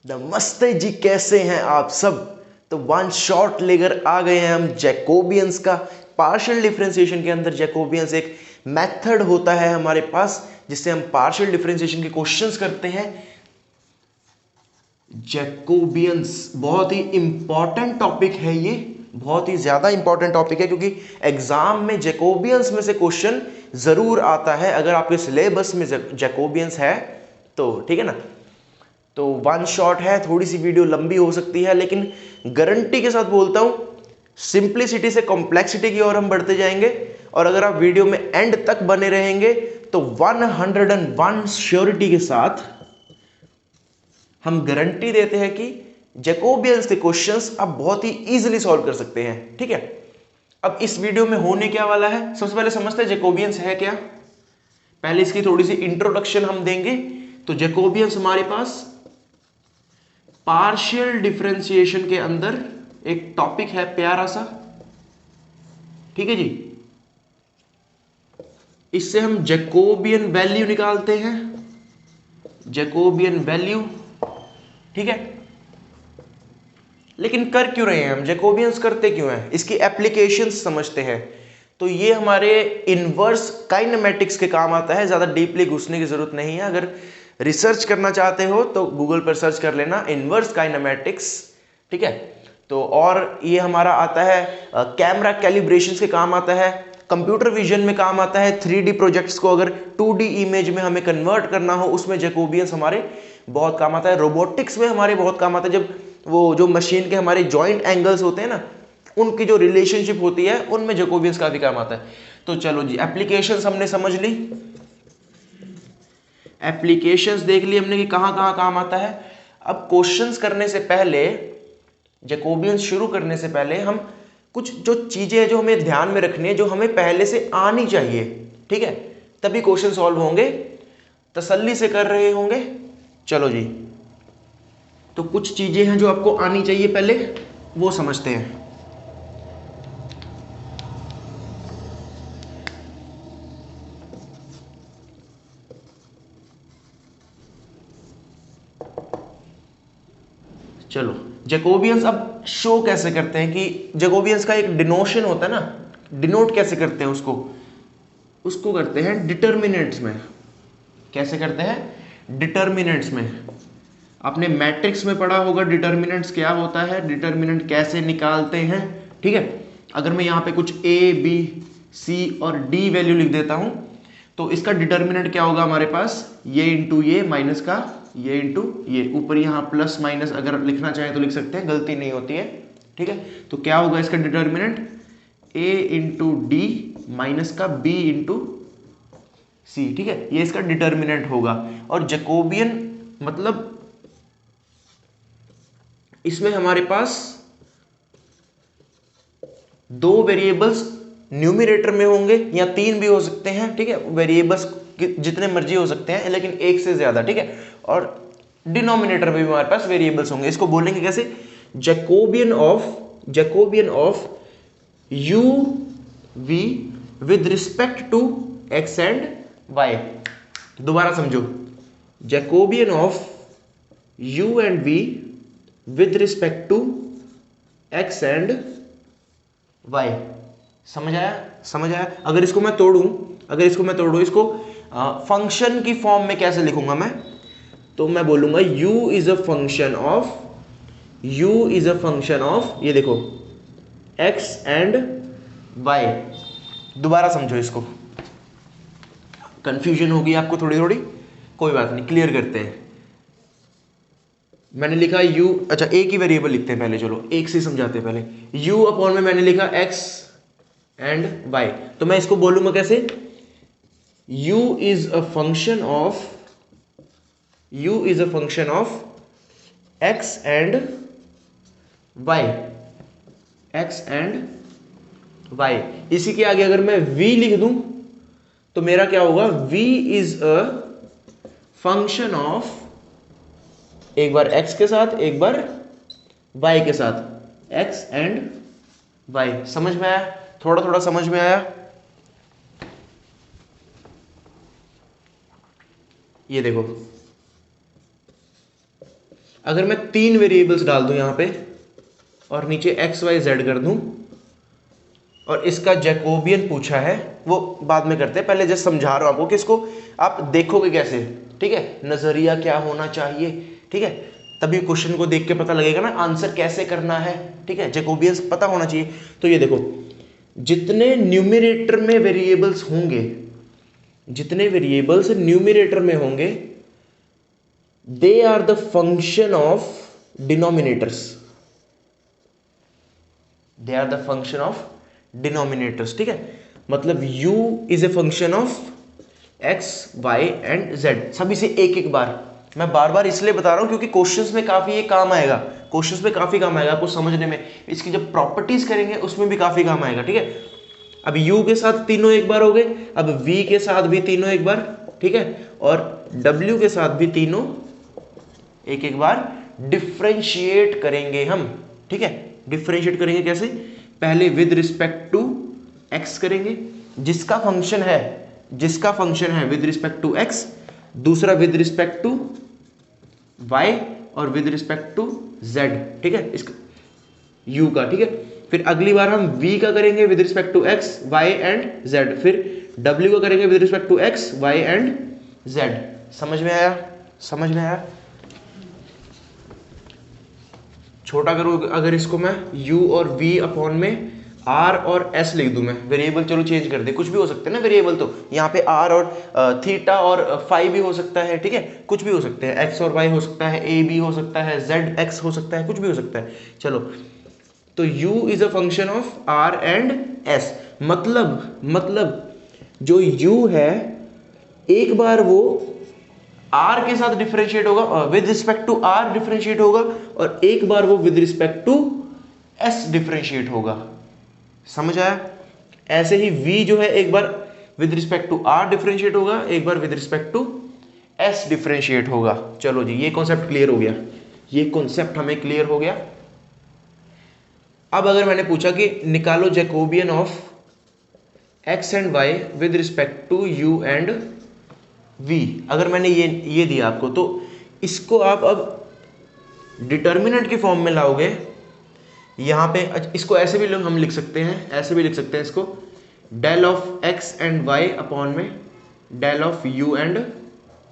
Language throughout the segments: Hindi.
नमस्ते जी, कैसे हैं आप सब। तो वन शॉट लेकर आ गए हैं हम जैकोबियंस का। पार्शियल डिफरेंशिएशन के अंदर जैकोबियंस एक मेथड होता है हमारे पास, जिससे हम पार्शियल डिफरेंशिएशन के क्वेश्चंस करते हैं। जैकोबियंस बहुत ही इंपॉर्टेंट टॉपिक है, ये बहुत ही ज्यादा इंपॉर्टेंट टॉपिक है, क्योंकि एग्जाम में जैकोबियंस में से क्वेश्चन जरूर आता है। अगर आपके सिलेबस में जैकोबियंस है तो ठीक है ना। तो वन शॉट है, थोड़ी सी वीडियो लंबी हो सकती है, लेकिन गारंटी के साथ बोलता हूं सिंप्लिसिटी से कॉम्प्लेक्सिटी की ओर हम बढ़ते जाएंगे। और अगर आप वीडियो में एंड तक बने रहेंगे तो 101 श्योरिटी के साथ हम गारंटी देते हैं कि जैकोबियंस के क्वेश्चंस आप बहुत ही इजीली सॉल्व कर सकते हैं। ठीक है, अब इस वीडियो में होने क्या वाला है, सबसे पहले समझते हैं जैकोबियंस है क्या। पहले इसकी थोड़ी सी इंट्रोडक्शन हम देंगे। तो जैकोबियंस हमारे पास पार्शियल डिफरेंशिएशन के अंदर एक टॉपिक है प्यारा सा, ठीक है जी। इससे हम जैकोबियन वैल्यू निकालते हैं, जैकोबियन वैल्यू, ठीक है। लेकिन कर क्यों रहे हैं हम, जैकोबियंस करते क्यों हैं, इसकी एप्लीकेशंस समझते हैं। तो ये हमारे इनवर्स काइनेमेटिक्स के काम आता है, ज्यादा डीपली घुसने की जरूरत नहीं है। अगर रिसर्च करना चाहते हो तो गूगल पर सर्च कर लेना इनवर्स काइनेमेटिक्स, ठीक है। तो और ये हमारा आता है कैमरा कैलिब्रेशंस के काम आता है, कंप्यूटर विजन में काम आता है, 3D प्रोजेक्ट्स को अगर 2D इमेज में हमें कन्वर्ट करना हो उसमें जैकोबियंस हमारे बहुत काम आता है। रोबोटिक्स में हमारे बहुत काम आता है, जब वो जो मशीन के हमारे जॉइंट एंगल्स होते हैं ना, उनकी जो रिलेशनशिप होती है उनमें जैकोबियंस काफी काम आता है। तो चलो जी, एप्लीकेशंस हमने समझ ली, एप्लीकेशंस देख ली हमने कि कहां कहां काम आता है। अब क्वेश्चंस करने से पहले, जैकोबियंस शुरू करने से पहले हम कुछ जो चीजें जो हमें ध्यान में रखनी है, जो हमें पहले से आनी चाहिए, ठीक है, तभी क्वेश्चन सॉल्व होंगे, तसल्ली से कर रहे होंगे। चलो जी, तो कुछ चीजें हैं जो आपको आनी चाहिए पहले, वो समझते हैं। चलो, जैकोबियंस अब शो कैसे करते हैं कि जैकोबियंस का एक डिनोशन होता है ना, डिनोट कैसे करते हैं उसको, उसको करते हैं डिटर्मिनेंट्स में। कैसे करते हैं, डिटर्मिनेंट्स में। आपने मैट्रिक्स में पढ़ा होगा डिटर्मिनेंट्स क्या होता है, डिटर्मिनेंट कैसे निकालते हैं, ठीक है। अगर मैं यहाँ पे कुछ A, B, C और D वैल्यू लिख देता हूं तो इसका डिटर्मिनेंट क्या होगा हमारे पास, ये इंटू ये माइनस का ये इंटू ये, ऊपर यहाँ प्लस माइनस अगर लिखना चाहें तो लिख सकते हैं, गलती नहीं होती है, ठीक है। तो क्या होगा इसका determinant, A into D minus का B इंटू सी, ठीक है, ये इसका डिटर्मिनेंट होगा। और जैकोबियन मतलब इसमें हमारे पास दो वेरिएबल्स न्यूमरेटर में होंगे या तीन भी हो सकते हैं, ठीक है, वेरिएबल्स जितने मर्जी हो सकते हैं, लेकिन एक से ज्यादा, ठीक है। और डिनोमिनेटर में भी हमारे पास वेरिएबल्स होंगे। इसको बोलेंगे कैसे, Jacobian of u v with respect to x and y. दोबारा समझो, Jacobian of u and v with respect to x and y. समझ आया, समझ आया। अगर इसको मैं तोड़ूं, इसको फंक्शन की फॉर्म में कैसे लिखूंगा मैं, तो मैं बोलूंगा u is a function of ये देखो x एंड y। दोबारा समझो, इसको कंफ्यूजन होगी आपको थोड़ी थोड़ी, कोई बात नहीं, क्लियर करते हैं। मैंने लिखा u, अच्छा एक ही वेरिएबल लिखते हैं पहले, चलो एक से समझाते हैं पहले। u अपॉन में मैंने लिखा x एंड y, तो मैं इसको बोलूंगा कैसे, u is a function of x and y। इसी के आगे अगर मैं v लिख दूं तो मेरा क्या होगा, v is a function of, एक बार x के साथ एक बार y के साथ, x एंड y। समझ में आया, थोड़ा थोड़ा समझ में आया। ये देखो, अगर मैं 3 वेरिएबल्स डाल दूं यहां पे और नीचे एक्स वाई जेड कर दूं और इसका जैकोबियन पूछा है, वो बाद में करते हैं, पहले जस्ट समझा रहा हूं आपको कि इसको आप देखोगे कैसे, ठीक है, नजरिया क्या होना चाहिए, ठीक है, तभी क्वेश्चन को देख के पता लगेगा ना आंसर कैसे करना है, ठीक है, जैकोबियंस पता होना चाहिए। तो ये देखो, जितने न्यूमरेटर में वेरिएबल्स होंगे, जितने वेरिएबल्स न्यूमरेटर में होंगे, they are the function of denominators, they are the function of denominators, ठीक है, मतलब u is a function of x, y and z, सभी से एक एक बार। मैं बार बार इसलिए बता रहा हूं क्योंकि क्वेश्चंस में काफी ये काम आएगा, क्वेश्चंस में काफी काम आएगा आपको समझने में, इसकी जब प्रॉपर्टीज करेंगे उसमें भी काफी काम आएगा, ठीक है। अब u के साथ तीनों एक बार हो गए, अब v के साथ भी तीनों एक बार, ठीक है, और w के साथ भी तीनों एक एक बार डिफरेंशिएट करेंगे हम, ठीक है। डिफरेंशिएट करेंगे कैसे, पहले विद रिस्पेक्ट टू x करेंगे, जिसका फंक्शन है विद रिस्पेक्ट टू x, दूसरा विद रिस्पेक्ट टू y और विद रिस्पेक्ट टू z, ठीक है, इसका u का, ठीक है। फिर अगली बार हम v का करेंगे with respect to x, y and z, फिर w का करेंगे with respect to x, y and z। समझ में आया, समझ में आया। छोटा करो अगर इसको मैं u और v अपॉन में r और s लिख दूं, मैं वेरिएबल चलो चेंज कर दे, कुछ भी हो सकते हैं ना वेरिएबल, तो यहाँ पे r और थीटा और फाई भी हो सकता है, ठीक है, कुछ भी हो सकते हैं, x और y हो सकता है, a b हो सकता है, z x हो सकता है, कुछ भी हो सकता है। चलो, तो u is a function of r and s, मतलब जो u है एक बार वो r के साथ डिफरेंशिएट होगा, with respect to r differentiate होगा, और एक बार वो with respect to s differentiate होगा। समझ आया। ऐसे ही v जो है एक बार with respect to r differentiate होगा, एक बार with respect to s differentiate होगा। चलो जी, ये कॉन्सेप्ट क्लियर हो गया, ये कॉन्सेप्ट हमें क्लियर हो गया। अब अगर मैंने पूछा कि निकालो Jacobian of x and y with respect to u and v, अगर मैंने ये दिया आपको, तो इसको आप अब डिटर्मिनेंट की फॉर्म में लाओगे। यहाँ पे इसको ऐसे भी हम लिख सकते हैं, ऐसे भी लिख सकते हैं इसको, del of x and y upon में del of u and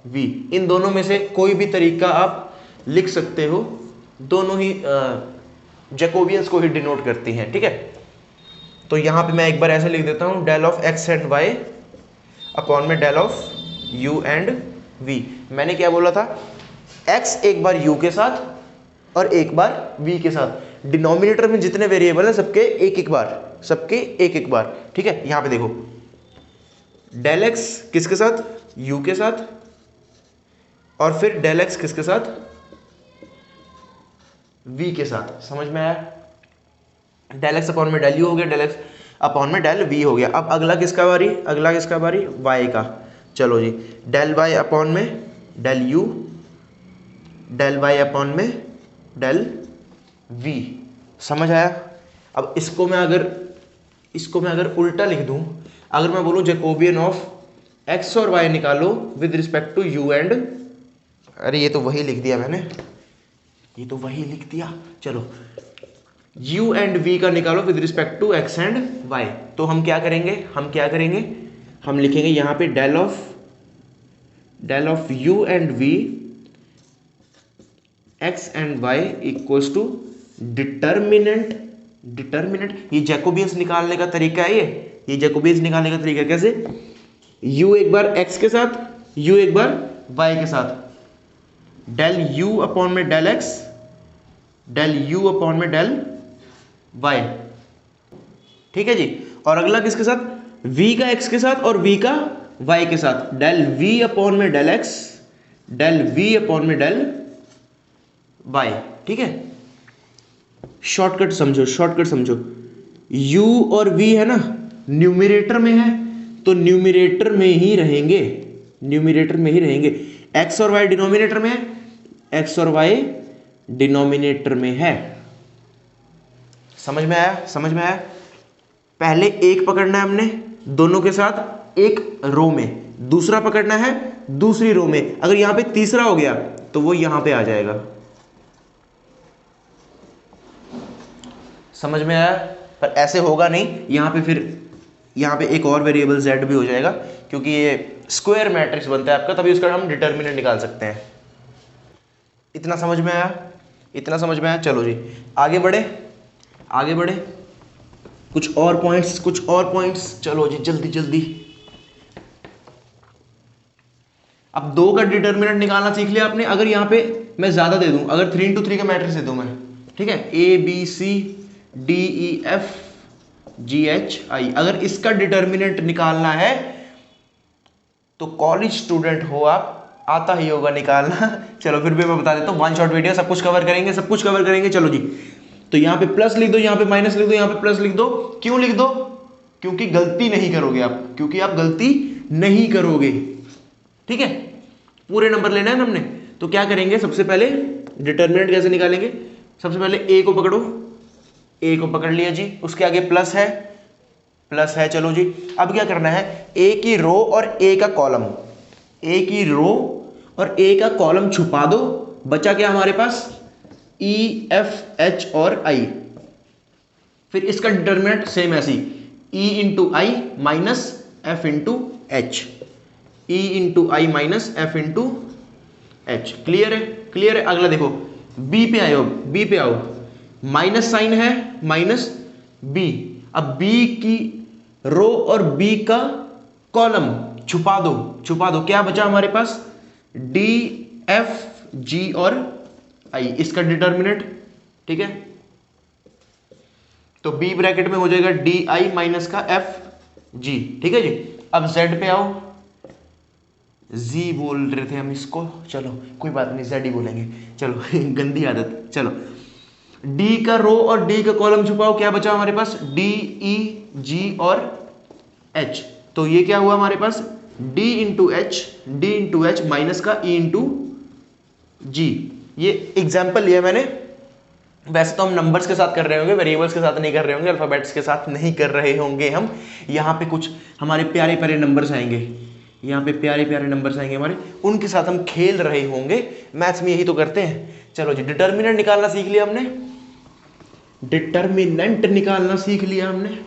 v, इन दोनों में से कोई भी तरीका आप लिख सकते हो, दोनों ही जैकोबियंस को ही डिनोट करती हैं, ठीक है। तो यहाँ पे मैं एक बार ऐसे लिख देता हूँ, del of x and y upon में del of u and v। मैंने क्या बोला था, x एक बार u के साथ और एक बार v के साथ, डिनोमिनेटर में जितने वेरिएबल है सबके एक एक बार, ठीक है। यहां पे देखो, डेल x किसके साथ, u के साथ, और फिर डेल x किसके साथ, v के साथ। समझ में आया। डेल x अपॉन में डेल u हो गया, डेल x अपॉन में डेल v हो गया। अब अगला किसका बारी, y का। चलो जी, डेल y अपॉन में del u, del y upon में डेल v। समझ आया। अब इसको मैं अगर उल्टा लिख दूं, अगर मैं बोलूं जैकोबियन ऑफ x और y निकालो with respect to u and, अरे ये तो वही लिख दिया मैंने, चलो, u एंड v का निकालो with respect to x and y। तो हम क्या करेंगे, हम लिखेंगे यहां पे del of u and v x and y equals to determinant. ये जैकोबियंस निकालने का तरीका है, ये जैकोबियंस निकालने का तरीका कैसे, u एक बार x के साथ, u एक बार y के साथ, डेल u अपॉन में del x, del u upon में डेल y, ठीक है जी। और अगला किसके साथ, v का x के साथ और v का y के साथ, डेल v अपॉन में del x, del v upon में डेल y, ठीक है। शॉर्टकट समझो, u और v है ना, न्यूमरेटर में है तो न्यूमरेटर में ही रहेंगे, x और y डिनोमिनेटर में है, x और y डिनोमिनेटर में है। समझ में आया। पहले एक पकड़ना है हमने दोनों के साथ एक रो में, दूसरा पकड़ना है दूसरी रो में। अगर यहां पे तीसरा हो गया तो वो यहां पे आ जाएगा, समझ में आया? पर ऐसे होगा नहीं, यहाँ पे फिर यहाँ पे एक और वेरिएबल z भी हो जाएगा, क्योंकि ये स्क्वायर मैट्रिक्स बनता है आपका, तभी उसका हम डिटर्मिनेंट निकाल सकते हैं। इतना समझ में आया? इतना समझ में आया? चलो जी आगे बढ़े, आगे बढ़े। कुछ और पॉइंट्स, कुछ और पॉइंट्स, चलो जी जल्दी जल्दी। अब 2 का डिटर्मिनेंट निकालना सीख लिया आपने। अगर यहाँ पे मैं ज्यादा दे दूं, अगर 3 into 3 का मैट्रिक्स दे दूं मैं, ठीक है, ABCDEFGHI, अगर इसका डिटर्मिनेंट निकालना है तो कॉलेज स्टूडेंट हो आप, आता ही होगा निकालना। चलो फिर भी मैं बता देता हूँ, 1 शॉट वीडियो, सब कुछ कवर करेंगे, सब कुछ कवर करेंगे। चलो जी, तो यहाँ पे प्लस लिख दो, यहाँ पे माइनस लिख दो, यहाँ पे प्लस लिख दो। क्यों लिख दो? क्योंकि गलती नहीं करोगे आप, क्योंकि आप गलती नहीं करोगे, ठीक है। पूरे नंबर लेना है ना हमने, तो क्या करेंगे, सबसे पहले डिटर्मिनेंट कैसे निकालेंगे? सबसे पहले ए को पकड़ो, ए को पकड़ लिया जी, उसके आगे प्लस है, प्लस है। चलो जी, अब क्या करना है, ए की रो और ए का कॉलम, ए की रो और ए का कॉलम छुपा दो। बचा क्या हमारे पास? ई, एफ, एच और आई। फिर इसका डिटर्मिनेंट सेम ऐसी, E into I minus F into H, E into I minus F into H. Clear है? क्लियर है। अगला देखो, बी पे आयो, बी पे आओ, माइनस साइन है, माइनस बी। अब बी की रो और बी का कॉलम छुपा दो, छुपा दो। क्या बचा हमारे पास? डी, एफ, जी और आई, इसका डिटर्मिनेंट, ठीक है। तो बी ब्रैकेट में हो जाएगा डी आई माइनस का एफ जी, ठीक है जी। अब जेड पे आओ, जी बोल रहे थे हम इसको, चलो कोई बात नहीं, जेड ही बोलेंगे, चलो गंदी आदत। चलो, डी का रो और डी का कॉलम छुपाओ। क्या बचा हमारे पास? डी, ई, जी और एच। तो ये क्या हुआ हमारे पास? D into H, D into H minus का ई इंटू जी। ये एग्जाम्पल लिया मैंने, वैसे तो हम नंबर्स के साथ कर रहे होंगे, वेरिएबल्स के साथ नहीं कर रहे होंगे, अल्फाबेट्स के साथ नहीं कर रहे होंगे हम। यहाँ पे कुछ हमारे प्यारे प्यारे नंबर्स आएंगे, यहाँ पे प्यारे प्यारे नंबर्स आएंगे हमारे, उनके साथ हम खेल रहे होंगे। मैथ्स में यही तो करते हैं। चलो जी, डिटर्मिनेंट निकालना सीख लिया हमने, डिटर्मिनेंट निकालना सीख लिया हमने।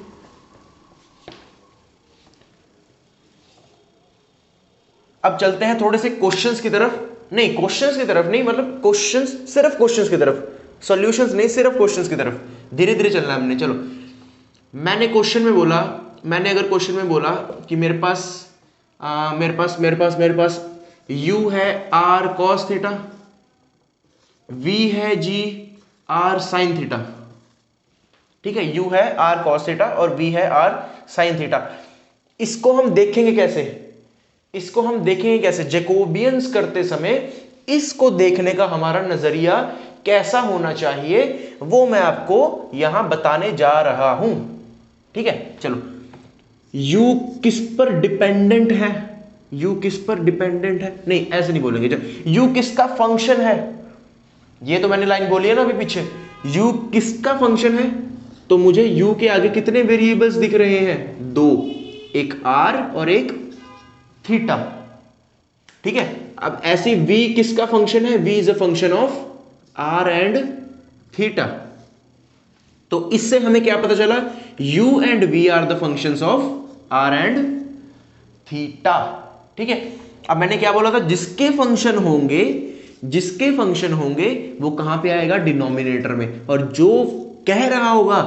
अब चलते हैं थोड़े से क्वेश्चंस की तरफ, नहीं क्वेश्चंस की तरफ नहीं, मतलब क्वेश्चंस, सिर्फ क्वेश्चंस की तरफ, सॉल्यूशंस नहीं, सिर्फ क्वेश्चंस की तरफ। धीरे धीरे चलना है हमने। चलो, मैंने क्वेश्चन में बोला, मैंने अगर क्वेश्चन में बोला कि मेरे पास u है r cos थीटा, v है g r sin थीटा, ठीक है। u है r cos थीटा और v है r sin थीटा। इसको हम देखेंगे कैसे? इसको हम देखेंगे कैसे? जैकोबियंस करते समय इसको देखने का हमारा नजरिया कैसा होना चाहिए, वो मैं आपको यहां बताने जा रहा हूं, ठीक है। चलो, u किस पर डिपेंडेंट है? u किस पर डिपेंडेंट है? नहीं, ऐसे नहीं बोलेंगे। u किसका फंक्शन है? ये तो मैंने लाइन बोली है ना अभी पीछे, u किसका फंक्शन है? तो मुझे u के आगे कितने वेरिएबल्स दिख रहे हैं? 2, एक r और एक थीटा, ठीक है। अब ऐसे v किसका फंक्शन है? v is a function of r and theta. तो इससे हमें क्या पता चला? u and v are the functions of r and theta, ठीक है। अब मैंने क्या बोला था? जिसके फंक्शन होंगे, जिसके फंक्शन होंगे वो कहां पे आएगा? डिनोमिनेटर में। और जो कह रहा होगा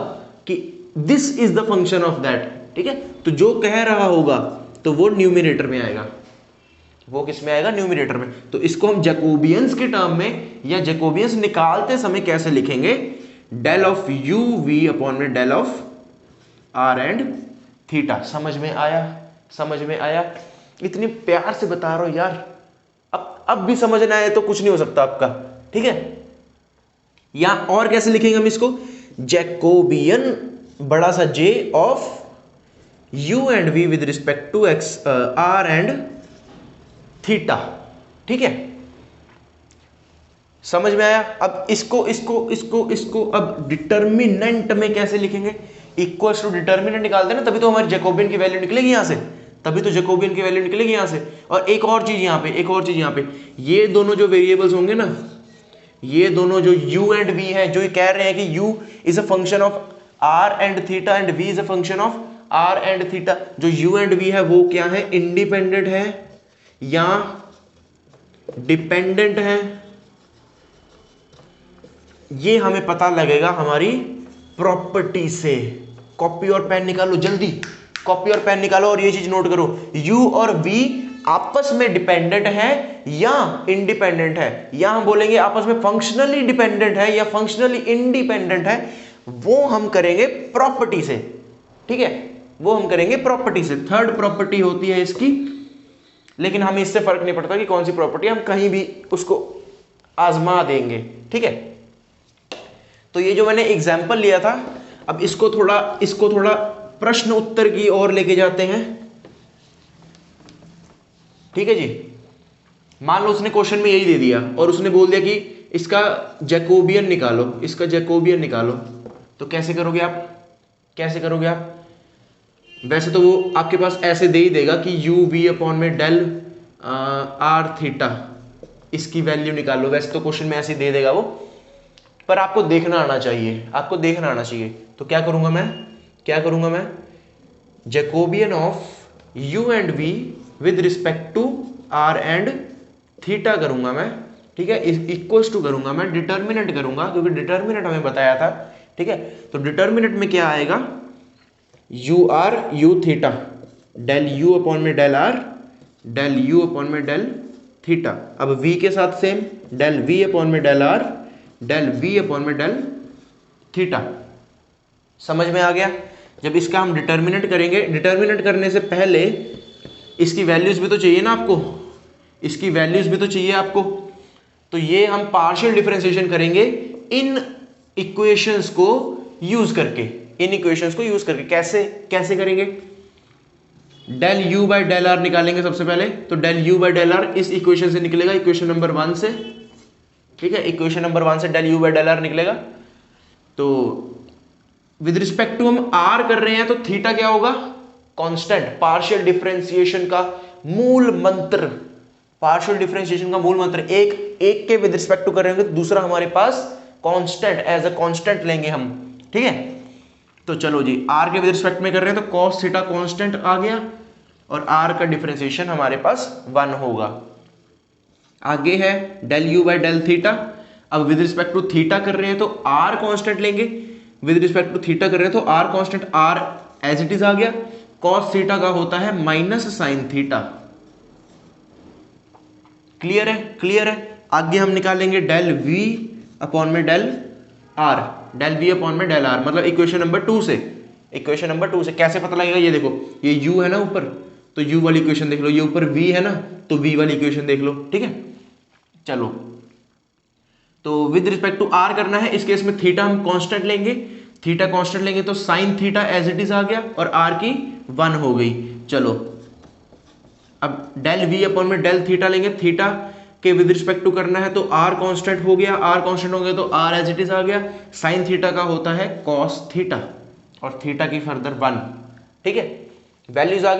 कि this is the function of that, ठीक है, तो जो कह रहा होगा तो वो न्यूमिनेटर में आएगा। वो किस में आएगा? न्यूमिनेटर में। तो इसको हम जैकोबियंस के टर्म में या जैकोबियंस निकालते समय कैसे लिखेंगे? Del of u v upon में del of r and theta. समझ में आया? समझ में आया? इतनी प्यार से बता रहा हूं यार, अब भी समझ ना आए तो कुछ नहीं हो सकता आपका, ठीक है। या और कैसे लिखेंगे हम इसको? जैकोबियन बड़ा सा j of u and v with respect to x r and theta, ठीक है। समझ में आया? अब इसको अब डिटर्मिनेंट में कैसे लिखेंगे? इक्वल्स टू डिटर्मिनेंट निकालते हैं ना, तभी तो हमारी जैकोबियन की वैल्यू निकलेगी यहां से, तभी तो जैकोबियन की वैल्यू निकलेगी यहां से। और एक और चीज यहां पे, एक और चीज यहां पे, ये दोनों जो वेरिएबल्स होंगे ना, ये दोनों जो u एंड v है, जो ये कह रहे हैं कि u is a function of r and theta and v is a function of r and theta. जो यू एंड वी है वो क्या है, इंडिपेंडेंट है या डिपेंडेंट है, ये हमें पता लगेगा हमारी प्रॉपर्टी से। कॉपी और पेन निकालो जल्दी, कॉपी और पेन निकालो और ये चीज नोट करो, यू और वी आपस में डिपेंडेंट है या इंडिपेंडेंट है, या हम बोलेंगे आपस में फंक्शनली डिपेंडेंट है या फंक्शनली इंडिपेंडेंट है, वो हम करेंगे प्रॉपर्टी से। ठीक है, वो हम करेंगे प्रॉपर्टी से। थर्ड प्रॉपर्टी होती है इसकी, लेकिन हमें इससे फर्क नहीं पड़ता कि कौन सी प्रॉपर्टी, हम कहीं भी उसको आजमा देंगे। ठीक है, तो ये जो मैंने एग्जाम्पल लिया था, अब इसको थोड़ा प्रश्न उत्तर की ओर लेके जाते हैं। ठीक है जी, मान लो उसने क्वेश्चन में यही दे दिया और उसने बोल दिया कि इसका जैकोबियन निकालो, इसका जैकोबियन निकालो, तो कैसे करोगे आप? वैसे तो वो आपके पास ऐसे दे ही देगा कि यू वी अपॉन में डेल आर थीटा, इसकी वैल्यू निकालो। वैसे तो क्वेश्चन में ऐसे दे देगा वो, पर आपको देखना आना चाहिए। तो क्या करूंगा मैं, Jacobian of u and v with respect to r and theta करूंगा मैं। ठीक है, इक्वल्स टू करूंगा मैं, डिटर्मिनेंट करूंगा, क्योंकि डिटर्मिनेंट हमें बताया था। ठीक है, तो डिटर्मिनेंट में क्या आएगा, U R U theta del you upon में del are del you upon में डेल थीटा। अब v के साथ सेम, डेल v अपॉन में del are del v upon में डेल थीटा। समझ में आ गया? जब इसका हम डिटर्मिनेंट करेंगे, डिटर्मिनेंट करने से पहले इसकी वैल्यूज भी तो चाहिए ना आपको, तो ये हम पार्शियल डिफरेंशिएशन करेंगे इन इक्वेशंस को यूज करके। कैसे करेंगे, del you by del r निकालेंगे सबसे पहले। तो del you by del r इस इक्वेशन से निकलेगा, इक्वेशन नंबर 1 से। ठीक है, इक्वेशन नंबर 1 से del you by del r निकलेगा। तो विद रिस्पेक्ट टू हम आर कर रहे हैं, तो थीटा क्या होगा, कांस्टेंट। पार्शियल डिफरेंशिएशन का मूल मंत्र, एक के विद रिस्पेक्ट टू करेंगे तो दूसरा हमारे पास कांस्टेंट, एज अ कांस्टेंट लेंगे हम। ठीक है, तो चलो जी, आर के विद रिस्पेक्ट में कर रहे हैं तो कॉस थीटा कांस्टेंट आ गया और आर का डिफरेंशिएशन हमारे पास 1 होगा। आगे है del you by del theta. अब विद रिस्पेक्ट टू थीटा कर रहे हैं तो आर कांस्टेंट लेंगे, विद रिस्पेक्ट टू थीटा कर रहे हैं तो R constant, R as it is आ गया। कॉस थीटा का होता है माइनस साइन थीटा। क्लियर है? आगे हम निकालेंगे डेल वी अपॉन में डेल आर, मतलब इक्वेशन नंबर 2 से। कैसे पता लगेगा, ये देखो, ये u है ना ऊपर, तो u वाली इक्वेशन देख लो, ये ऊपर v है ना, तो v वाली इक्वेशन देख लो। ठीक है, चलो, तो विद रिस्पेक्ट टू r करना है, इस केस में थीटा हम कांस्टेंट लेंगे, तो sine theta as it is आ गया और r की 1 हो गई। चलो, अब डेल v अपॉन में डेल थीटा लेंगे, थीटा के विद रिस्पेक्ट टू करना है तो r कांस्टेंट हो गया, तो r एज इट इज आ गया। साइन थीटा का होता है cos थीटा और थीटा की फर्दर 1। ठीक है, वैल्यूज आ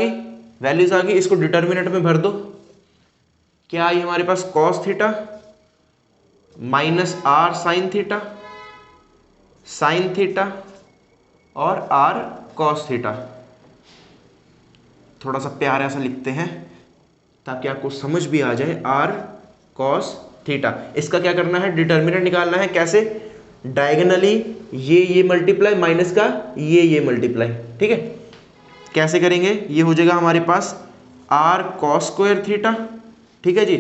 गई, इसको डिटर्मिनेंट में भर दो। क्या आई हमारे पास, cos theta minus r sign theta और r cos थीटा। थोड़ा सा प्यारा सा लिखते हैं ताकि आपको समझ भी आ जाए, r cos थीटा। इसका क्या करना है, डिटर्मिनेंट निकालना है। कैसे, डायगोनली ये मल्टीप्लाई, माइनस का ये मल्टीप्लाई। ठीक है, कैसे करेंगे, ये हो जाएगा हमारे पास r cos स्क्वायर थीटा। ठीक है जी,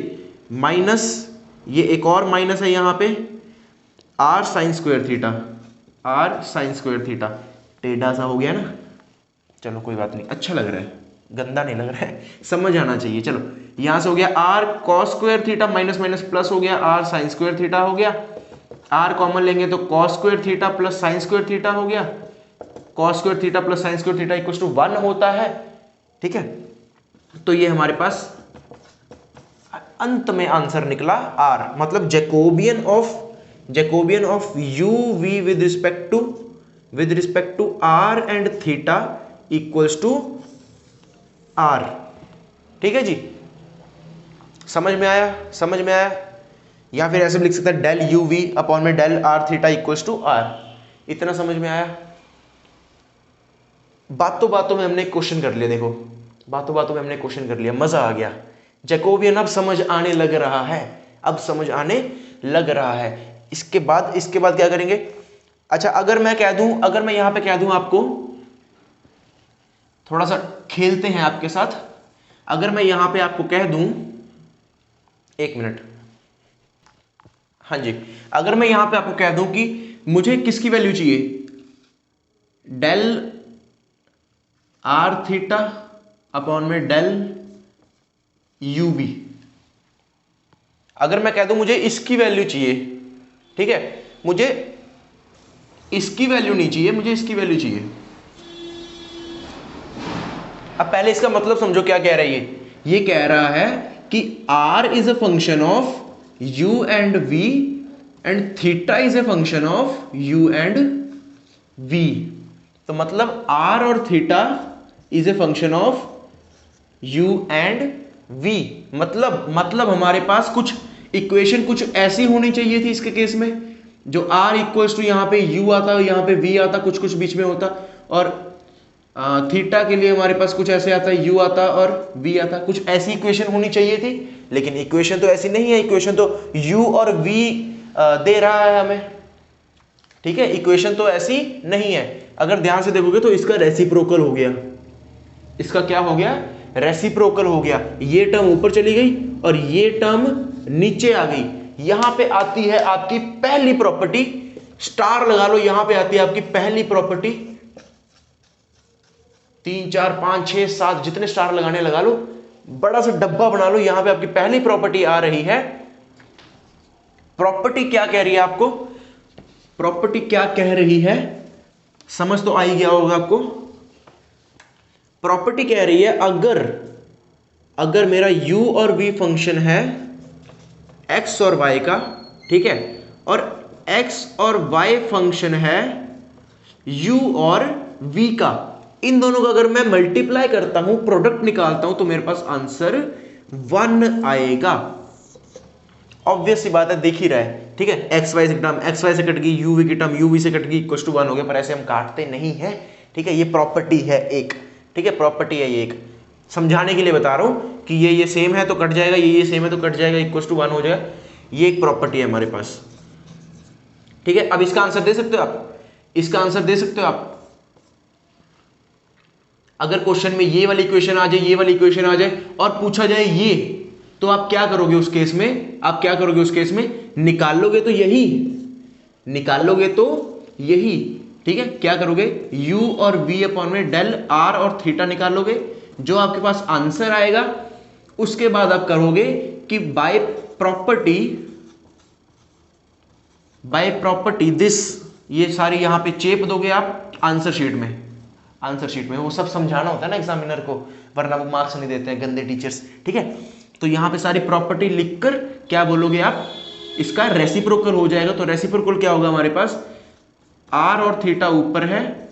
माइनस ये एक और माइनस है यहाँ पे, r साइन स्क्वायर थीटा। टेढ़ा सा हो गया ना, चलो कोई बात नहीं, अच्छा लग रहा है, गंदा नहीं लग रहा है, समझ आना चाहिए। चलो, यहां से हो गया r cos square theta minus minus plus हो गया r साइन स्क्वायर थीटा हो गया। r कॉमन लेंगे तो cos square theta plus sine square theta हो गया। cos square theta plus sine square theta equal to 1 होता है। ठीक है, तो ये हमारे पास अंत में आंसर निकला r, मतलब Jacobian of u v with respect to r and theta equals to r। ठीक है जी, समझ में आया? या फिर ऐसे भी लिख सकते हैं डेल यू वी अपॉन में del are theta equals to r। इतना समझ में आया? बातों बातों में हमने एक क्वेश्चन कर लिया, देखो बातों बातों में हमने क्वेश्चन कर लिया, मजा आ गया। जैकोबियन अब समझ आने लग रहा है, अब समझ आने लग रहा है। इसके बाद क्या करेंगे? अच्छा, अगर मैं कह दूं, अगर मैं यहां पे कह दूं आपको, थोड़ा सा खेलते हैं आपके साथ, अगर मैं यहां पे आपको कह दूं, एक मिनट, हाँ जी, अगर मैं यहां पे आपको कह दूं कि मुझे किसकी वैल्यू चाहिए, डेल आर थीटा अपॉन में डेल यू बी, अगर मैं कह दूं मुझे इसकी वैल्यू चाहिए, ठीक है, मुझे इसकी वैल्यू नहीं चाहिए, मुझे इसकी वैल्यू चाहिए। अब पहले इसका मतलब समझो क्या कह रहा है ये कह रहा है कि r is a function of u and v and theta is a function of u and v। तो मतलब r और theta is a function of u and v। मतलब हमारे पास कुछ इक्वेशन कुछ ऐसी होनी चाहिए थी इसके केस में, जो r इक्वल्स टू यहां पे u आता, यहां पे v आता, कुछ कुछ बीच में होता, और थीटा के लिए हमारे पास कुछ ऐसे आता, u आता और v आता, कुछ ऐसी इक्वेशन होनी चाहिए थी। लेकिन इक्वेशन तो ऐसी नहीं है, इक्वेशन तो u और v दे रहा है हमें, ठीक है, इक्वेशन तो ऐसी नहीं है। अगर ध्यान से देखोगे तो इसका रेसिप्रोकल हो गया, इसका क्या हो गया, रेसिप्रोकल हो गया। ये टर्म ऊपर चली गई और ये टर्म नीचे आ गई। यहां पे आती है आपकी पहली प्रॉपर्टी, स्टार लगा लो, यहां पे आती है आपकी पहली प्रॉपर्टी, 3 4 5 6 7 जितने स्टार लगाने लगा लो, बड़ा सा डब्बा बना लो, यहां पे आपकी पहली प्रॉपर्टी आ रही है। प्रॉपर्टी क्या कह रही है आपको, प्रॉपर्टी क्या कह रही है, समझ तो आ ही गया होगा आपको। प्रॉपर्टी कह रही है अगर मेरा u और v फंक्शन है x और y का, ठीक है, और x और y फंक्शन है u और v का, इन दोनों का अगर मैं मल्टीप्लाई करता हूं, प्रोडक्ट निकालता हूं, तो मेरे पास आंसर 1 आएगा। ऑब्वियस सी बात है, देख ही रहा है, ठीक है, एक्स वाई से कट गई, यू वी की टर्म यू वी से कट गई, इक्वल टू 1 हो गया, पर ऐसे हम काटते नहीं है, ठीक है, ये प्रॉपर्टी है एक, ठीक है, प्रॉपर्टी है ये एक, समझाने के लिए बता रहा हूं कि ये सेम है तो कट जाएगा, ये सेम है तो कट जाएगा, इक्वल टू 1 हो जाएगा, ये एक प्रॉपर्टी है हमारे पास, ठीक है। अब इसका आंसर दे सकते हो आप, इसका आंसर दे सकते हो आप, अगर क्वेश्चन में ये वाली इक्वेशन आ जाए, ये वाली इक्वेशन आ जाए और पूछा जाए ये, तो आप क्या करोगे उस केस में, आप क्या करोगे उस केस में, निकालोगे तो यही, निकालोगे तो यही, ठीक है, क्या करोगे, u और v अपॉन में डेल r और थीटा निकालोगे, जो आपके पास आंसर आएगा, उसके बाद आप करोगे कि बाय प्रॉपर्टी दिस, ये सारी यहां पे चेप दोगे आप आंसर शीट में, आंसर शीट में वो सब समझाना होता है ना एग्जामिनर को, वरना वो मार्क्स नहीं देते हैं गंदे टीचर्स, ठीक है। तो यहां पे सारी प्रॉपर्टी लिखकर क्या बोलोगे आप, इसका रेसिप्रोकल हो जाएगा। तो रेसिप्रोकल क्या होगा हमारे पास, r और थीटा ऊपर है,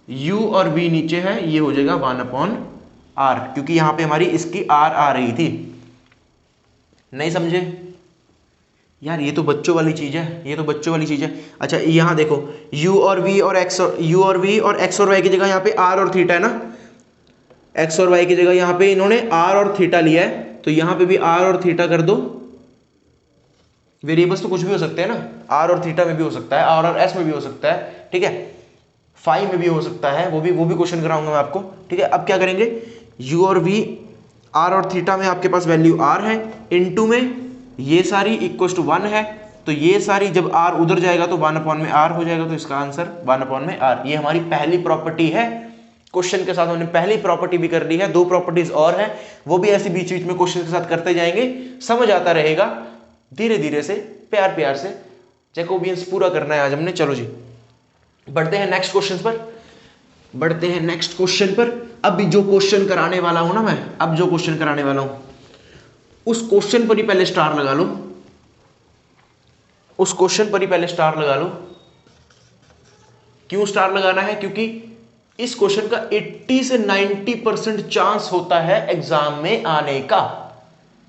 u और v नीचे है, ये हो जाएगा 1/r, क्योंकि यहां पे हमारी इसकी r आ रही थी। नहीं समझे यार, ये तो बच्चों वाली चीज है, ये तो बच्चों वाली चीज है। अच्छा यहां देखो, u और v और x और y की जगह यहाँ पे r और थीटा है ना, x और y की जगह यहाँ पे इन्होंने r और थीटा लिया है, तो यहाँ पे भी r और थीटा कर दो। वेरिएबल्स तो कुछ भी हो सकते हैं ना, r और थीटा में भी हो सकता है, r और s में भी हो सकता है, ठीक है, फाई में भी हो सकता है, वो भी क्वेश्चन कराऊंगा मैं आपको, ठीक है। अब क्या करेंगे, u और v, r और थीटा में आपके पास वैल्यू r है, इनटू में ये सारी इक्वल टू 1 है, तो ये सारी जब r उधर जाएगा तो 1/r हो जाएगा, तो इसका आंसर 1/r। ये हमारी पहली प्रॉपर्टी है। क्वेश्चन के साथ हमने पहली प्रॉपर्टी भी कर ली है, 2 प्रॉपर्टीज और हैं, वो भी ऐसे बीच बीच में क्वेश्चन के साथ करते जाएंगे, समझ आता रहेगा, धीरे धीरे से प्यार प्यार से जैकोबियंस पूरा करना है आज हमने। चलो जी बढ़ते हैं नेक्स्ट क्वेश्चन पर, बढ़ते हैं नेक्स्ट क्वेश्चन पर। अब जो क्वेश्चन कराने वाला हूं ना मैं, अब जो क्वेश्चन कराने वाला हूं उस क्वेश्चन पर ही पहले स्टार लगा लो, उस क्वेश्चन पर ही पहले स्टार लगा लो। क्यों स्टार लगाना है, क्योंकि इस क्वेश्चन का 80 से 90% चांस होता है एग्जाम में आने का।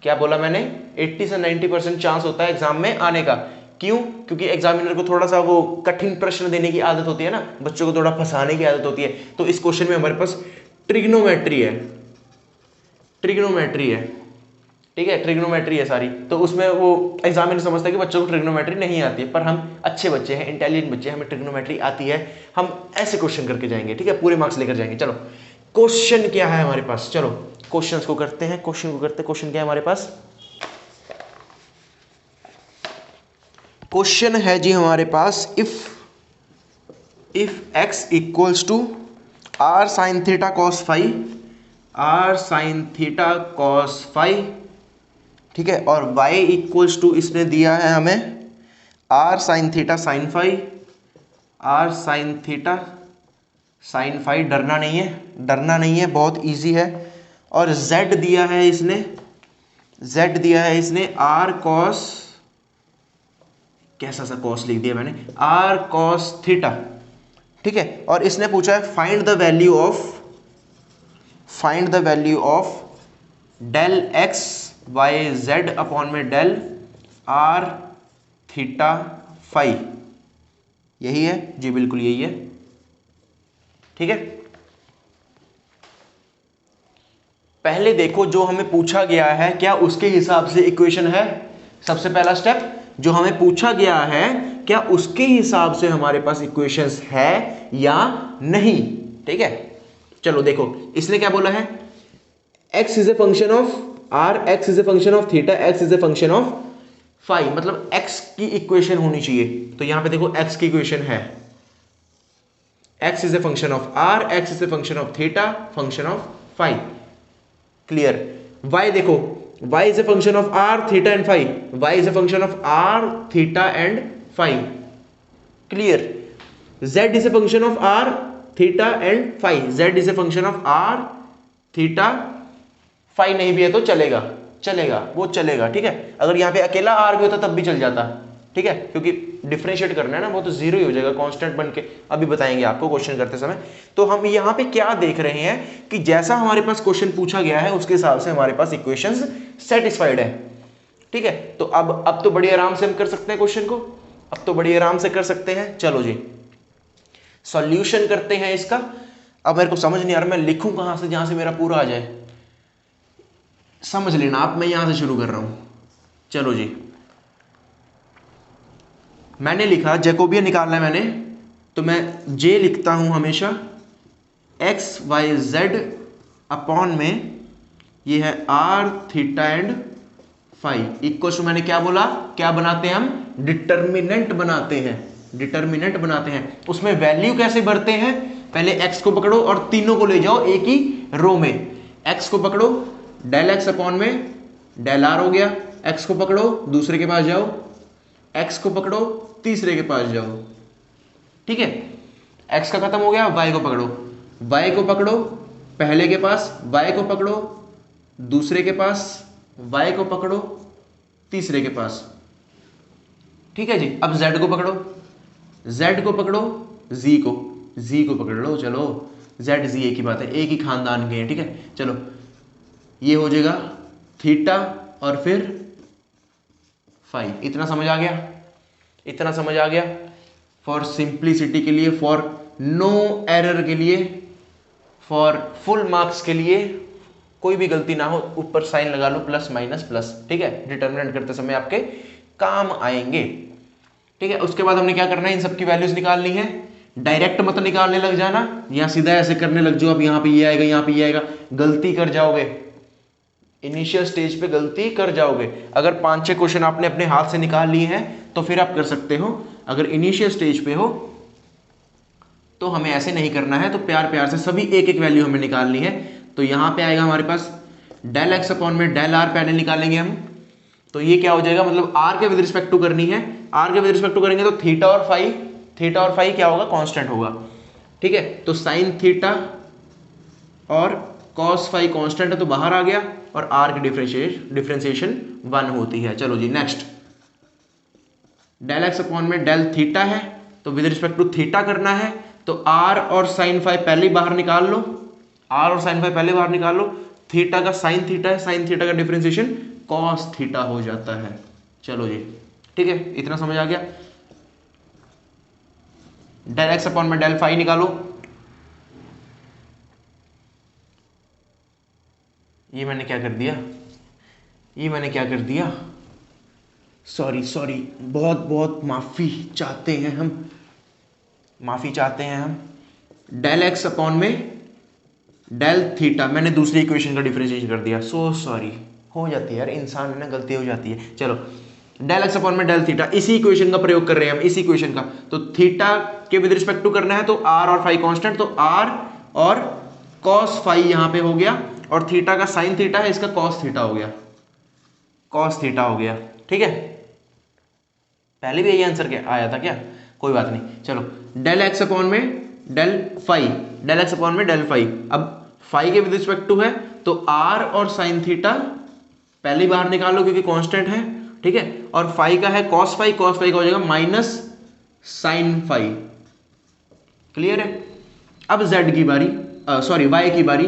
क्या बोला मैंने, 80 से 90% चांस होता है एग्जाम में आने का। क्यों? क्योंकि एग्जामिनर को थोड़ा सा वो कठिन प्रश्न देने की आदत होती है ना, बच्चों को थोड़ा फंसाने की आदत होती है। तो इस क्वेश्चन में हमारे पास ट्रिग्नोमेट्री है, ट्रिग्नोमेट्री है, ठीक है, ट्रिग्नोमेट्री है सारी। तो उसमें वो एग्जामिनर समझता है कि बच्चों को ट्रिग्नोमेट्री नहीं आती है, पर हम अच्छे बच्चे हैं, इंटेलिजेंट बच्चे हैं, हमें ट्रिग्नोमेट्री आती है, हम ऐसे क्वेश्चन करके जाएंगे, ठीक है, पूरे मार्क्स लेकर जाएंगे। चलो क्वेश्चन क्या है हमारे पास, चलो क्वेश्चन को करते हैं, क्वेश्चन क्या है हमारे पास? क्वेश्चन है जी हमारे पास, if x equals to r sin theta cos phi, r sin theta cos phi, ठीक है, और y इक्वल्स टू इसने दिया है हमें r sin theta sin phi, r sin theta sin phi. डरना नहीं है, बहुत इजी है। और z दिया है इसने r cos, कैसा सा cos लिख दिया मैंने, r cos थीटा, ठीक है, और इसने पूछा है find the value of del x y z upon में डेल r थीटा फाई। यही है जी, बिल्कुल यही है, ठीक है। पहले देखो जो हमें पूछा गया है क्या उसके हिसाब से इक्वेशन है। सबसे पहला स्टेप, जो हमें पूछा गया है क्या उसके हिसाब से हमारे पास इक्वेशंस है या नहीं, ठीक है। चलो देखो इसने क्या बोला है, x is a function of r, x is a function of theta, x is a function of phi, मतलब x की इक्वेशन होनी चाहिए। तो यहां पे देखो x की इक्वेशन है, x is a function of r, x is a function of theta, function of phi, clear. y देखो, y is a function of r, theta and phi, y is a function of r, theta and phi, clear। z is a function of r, theta and phi, z is a function of r, theta, phi नहीं भी है तो चलेगा, वो चलेगा, ठीक है। अगर यहाँ पे अकेला r भी होता तब भी चल जाता, ठीक है, क्योंकि डिफरेंशिएट करना है ना, वो तो जीरो ही हो जाएगा कांस्टेंट बन के, अभी बताएंगे आपको क्वेश्चन करते समय। तो हम यहाँ पे क्या देख रहे हैं कि जैसा हमारे पास क्वेश्चन पूछा गया है उसके हिसाब से हमारे पास इक्वेशंस सेटिस्फाइड है, ठीक है। तो अब तो बड़ी आराम से हम कर सकते हैं क्वेश्चन को, अब तो बड़ी आराम से कर सकते हैं। चलो जी सॉल्यूशन करते हैं इसका। अब मेरे को समझ नहीं आ रहा मैं लिखूं कहां से जहां से मेरा पूरा आ जाए, समझ लेना आप, मैं यहां से शुरू कर रहा हूं। चलो जी, मैंने लिखा जैकोबियन निकालना है मैंने, तो मैं j लिखता हूं हमेशा x y z अपॉन में ये है r theta and phi equal to, मैंने क्या बोला, क्या बनाते हैं हम, डिटर्मिनेंट बनाते हैं। उसमें वैल्यू कैसे भरते हैं, पहले x को पकड़ो और तीनों को ले जाओ एक ही रो में। x को पकड़ो, डेल x अपॉन में डेल r हो गया, x को पकड़ो दूसरे के पास जाओ, x को पकड़ो तीसरे के पास जाओ, ठीक है, x का खत्म हो गया, y को पकड़ो पहले के पास, y को पकड़ो दूसरे के पास, y को पकड़ो तीसरे के पास, ठीक है जी। अब z को पकड़ो z को पकड़ लो, चलो z z एक ही बात है, एक ही खानदान के हैं, ठीक है। चलो ये हो जाएगा थीटा और फिर फाई, इतना समझ आ गया। फॉर सिंप्लिसिटी के लिए, फॉर नो एरर के लिए, फॉर फुल मार्क्स के लिए, कोई भी गलती ना हो, ऊपर साइन लगा लो प्लस माइनस प्लस, ठीक है, डिटरमिनेंट करते समय आपके काम आएंगे, ठीक है। उसके बाद हमने क्या करना है, इन सबकी वैल्यूज निकालनी है। डायरेक्ट मत निकालने लग जाना, या सीधा ऐसे करने लग जाओ, अब यहाँ पे ये आएगा, यहाँ पे ये आएगा, गलती कर जाओगे, इनिशियल स्टेज पे गलती कर जाओगे। अगर 5-6 क्वेश्चन आपने अपने हाथ से निकाल लिए हैं तो फिर आप कर सकते हो, अगर इनिशियल स्टेज पे हो तो हमें ऐसे नहीं करना है। तो प्यार प्यार से सभी एक एक वैल्यू हमें निकालनी है। तो यहां पे आएगा हमारे पास डेल एक्स अपॉन में डेल आर पहले निकालेंगे हम, तो ये क्या हो जाएगा, मतलब आर के विद रिस्पेक्ट टू करनी है, आर के विद रिस्पेक्ट टू करेंगे तो थीटा और फाई क्या होगा, कांस्टेंट होगा, ठीक है। तो साइन थीटा और कॉस फाई कांस्टेंट है तो बाहर आ गया, और आर की डिफरेंशिएशन 1 होती है। चलो जी नेक्स्ट, डेल एक्स अपॉन में डेल थीटा है तो विद रिस्पेक्ट टू थीटा करना है, तो आर और साइन फाई पहले बाहर निकाल लो, थीटा का साइन थीटा है, साइन थीटा का डिफरेंशिएशन कॉस थीटा हो जाता है। चलो जी ठीक है, इतना समझ आ गया। डेल एक्स अपॉन में डेल फाई निकालो। ये मैंने क्या कर दिया, ये मैंने क्या कर दिया, सॉरी, बहुत बहुत माफ़ी चाहते हैं हम, माफ़ी चाहते हैं हम। डेल एक्स अपॉन में डेल थीटा, मैंने दूसरी इक्वेशन का डिफरेंशिएशन कर दिया, सो सॉरी, हो जाती है यार, इंसान में ना गलती हो जाती है। चलो, डेल एक्स अपॉन में डेल थीटा, इसी इक्वेशन का प्रयोग कर रहे हैं हम, इसी इक्वेशन का। तो थीटा के विद रिस्पेक्ट टू करना है तो आर और फाई कांस्टेंट, तो आर और कॉस फाई यहाँ पे हो गया, और थीटा का साइन थीटा है, इसका कॉस थीटा हो गया, कॉस थीटा हो गया। ठीक है, पहले भी यही आंसर क्या आया था क्या, कोई बात नहीं। चलो, डेल एक्स अपॉन में del phi, del x upon में डेल फाई, अब फाई के विद रिस्पेक्ट टू है तो आर और साइन थीटा पहले बाहर निकाल लो क्योंकि कांस्टेंट है। ठीक है, और फाई का है कॉस फाई, कॉस फाई का हो जाएगा माइनस साइन फाई। क्लियर है। अब जेड की बारी, सॉरी वाई की बारी,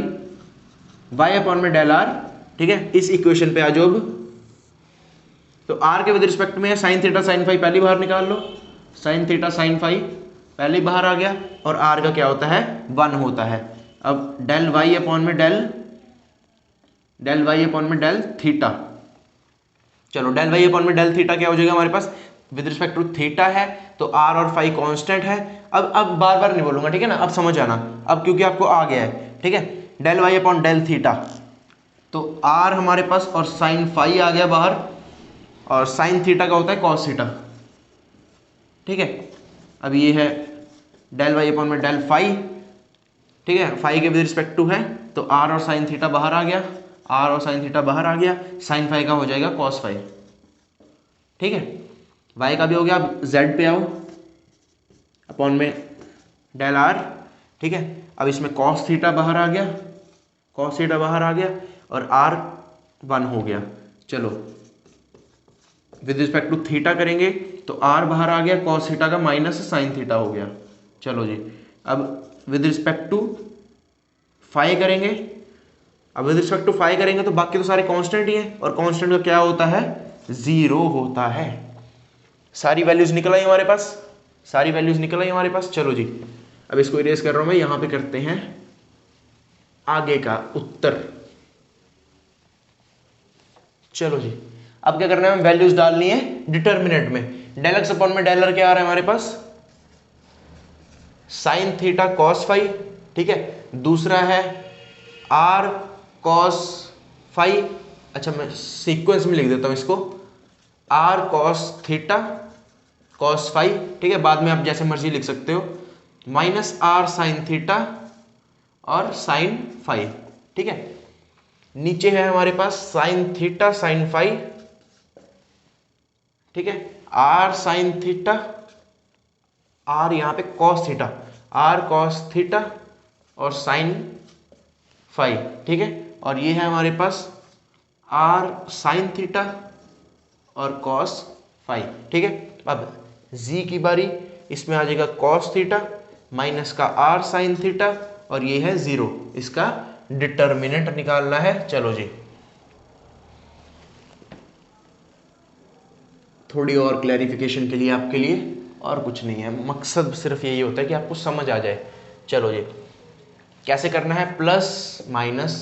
वाई अपॉन में डेल आर। ठीक है, इस इक्वेशन पे आ जाओ। तो आर के विद रिस्पेक्ट में है साइन थीटा साइन फाई, पहले बाहर निकाल लो, साइन थीटा साइन फाई पहले बाहर आ गया, और आर का क्या होता है 1 होता है। अब डेल वाई अपॉन में डेल वाई अपॉन में डेल थीटा, चलो डेल वाई अपॉन में डेल थीटा क्या हो जाएगा हमारे पास, विद रिस्पेक्ट टू थीटा है तो आर और फाई कांस्टेंट है। अब बार बार नहीं बोलूंगा, ठीक है ना, अब समझ आना, अब क्योंकि आपको आ गया है। ठीक है, del y upon del theta, तो आर हमारे पास और साइन फाई आ गया बाहर, और साइन थीटा का होता है कॉस थीटा। ठीक है, अब ये है डेल वाई अपॉन में डेल फाई। ठीक है, फाई के विद रिस्पेक्ट टू है तो आर और साइन थीटा बाहर आ गया, आर और साइन थीटा बाहर आ गया, साइन फाई का हो जाएगा कॉस फाई। ठीक है, वाई का भी हो गया। अब जेड पे आओ, अपॉन में डेल आर। ठीक है, अब इसमें कॉस थीटा बाहर आ गया, कॉस थीटा बाहर आ गया, और आर 1 हो गया। चलो, विद रिस्पेक्ट टू थीटा करेंगे तो आर बाहर आ गया, कॉस थीटा का माइनस साइन थीटा हो गया। चलो जी, अब विद रिस्पेक्ट टू फाई करेंगे, अब विद रिस्पेक्ट टू फाई करेंगे तो बाकी तो सारे कांस्टेंट ही हैं, और कांस्टेंट का क्या होता है 0 होता है। सारी वैल्यूज निकल आई हमारे पास, सारी वैल्यूज निकल आई हमारे पास। चलो जी, अब इसको इरेज कर रहा हूं मैं, यहां पे करते हैं आगे का उत्तर। चलो जी, अब क्या करना है, वैल्यूज डालनी है डिटर्मिनेंट में। डेल एक्स अपॉन में डेल आर क्या आ रहा है हमारे पास, साइन थीटा कॉस फाई। ठीक है, दूसरा है आर कॉस फाई, अच्छा मैं सीक्वेंस में लिख देता हूं इसको, r cos theta cos phi. ठीक है, बाद में आप जैसे मर्जी लिख सकते हो, माइनस आर साइन थीटा और साइन फाई। ठीक है, नीचे है हमारे पास साइन थीटा साइन फाई। ठीक है, आर साइन थीटा, आर यहां पे cos theta, r cos theta और साइन फाई। ठीक है, और ये है हमारे पास आर साइन थीटा और कॉस फाई। ठीक है, अब जी की बारी, इसमें आ जाएगा कॉस थीटा माइनस का आर साइन थीटा, और ये है 0, इसका डिटर्मिनेंट निकालना है। चलो जी, थोड़ी और क्लैरिफिकेशन के लिए आपके लिए, और कुछ नहीं है, मकसद सिर्फ यही होता है कि आपको समझ आ जाए। चलो जी, कैसे करना है, प्लस माइनस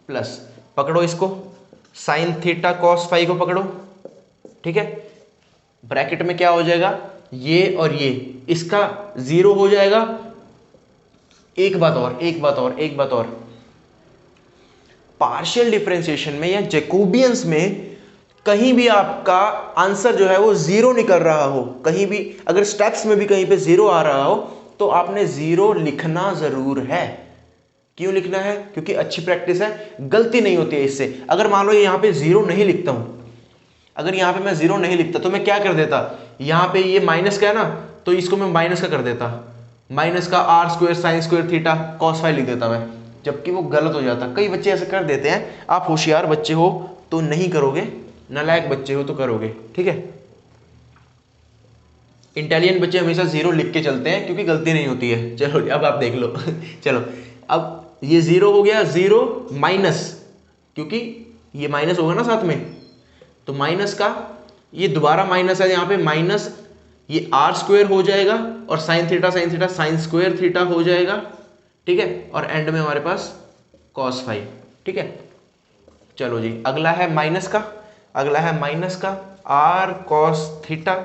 प्लस, पकड़ो इसको, साइन थीटा कॉस फाई को पकड़ो। ठीक है, ब्रैकेट में क्या हो जाएगा, ये और ये, इसका 0 हो जाएगा। एक बात और, पार्शियल डिफरेंशिएशन में या जैकोबियंस में कहीं भी आपका आंसर जो है वो 0 निकल रहा हो, कहीं भी अगर स्टेप्स में भी कहीं पे 0 आ रहा हो तो आपने 0 लिखना जरूर है। क्यों लिखना है, क्योंकि अच्छी प्रैक्टिस है, गलती नहीं होती है इससे। अगर मान लो यहाँ पे 0 नहीं लिखता हूं, अगर यहाँ पे मैं 0 नहीं लिखता तो मैं क्या कर देता, यहाँ पे ये माइनस का है ना, तो इसको मैं माइनस का कर देता, माइनस का r square sine square theta cos phi लिख देता मैं, जबकि वो गलत हो जाता। कई बच्चे ऐसे कर देते हैं, आप होशियार बच्चे हो तो नहीं करोगे, नालायक बच्चे हो तो करोगे। ठीक है, इंटेलिजेंट बच्चे हमेशा 0 लिख के चलते हैं क्योंकि गलती नहीं होती है। चलो अब आप देख लो चलो, अब ये 0 हो गया, 0 माइनस, क्योंकि ये माइनस होगा ना साथ में, तो माइनस का ये दोबारा माइनस है यहाँ पे, माइनस ये आर स्क्वायर हो जाएगा और sine theta sine square theta हो जाएगा, ठीक है, और एंड में हमारे पास कॉस फाई, ठीक है। चलो जी, अगला है माइनस का, अगला है माइनस का r cos theta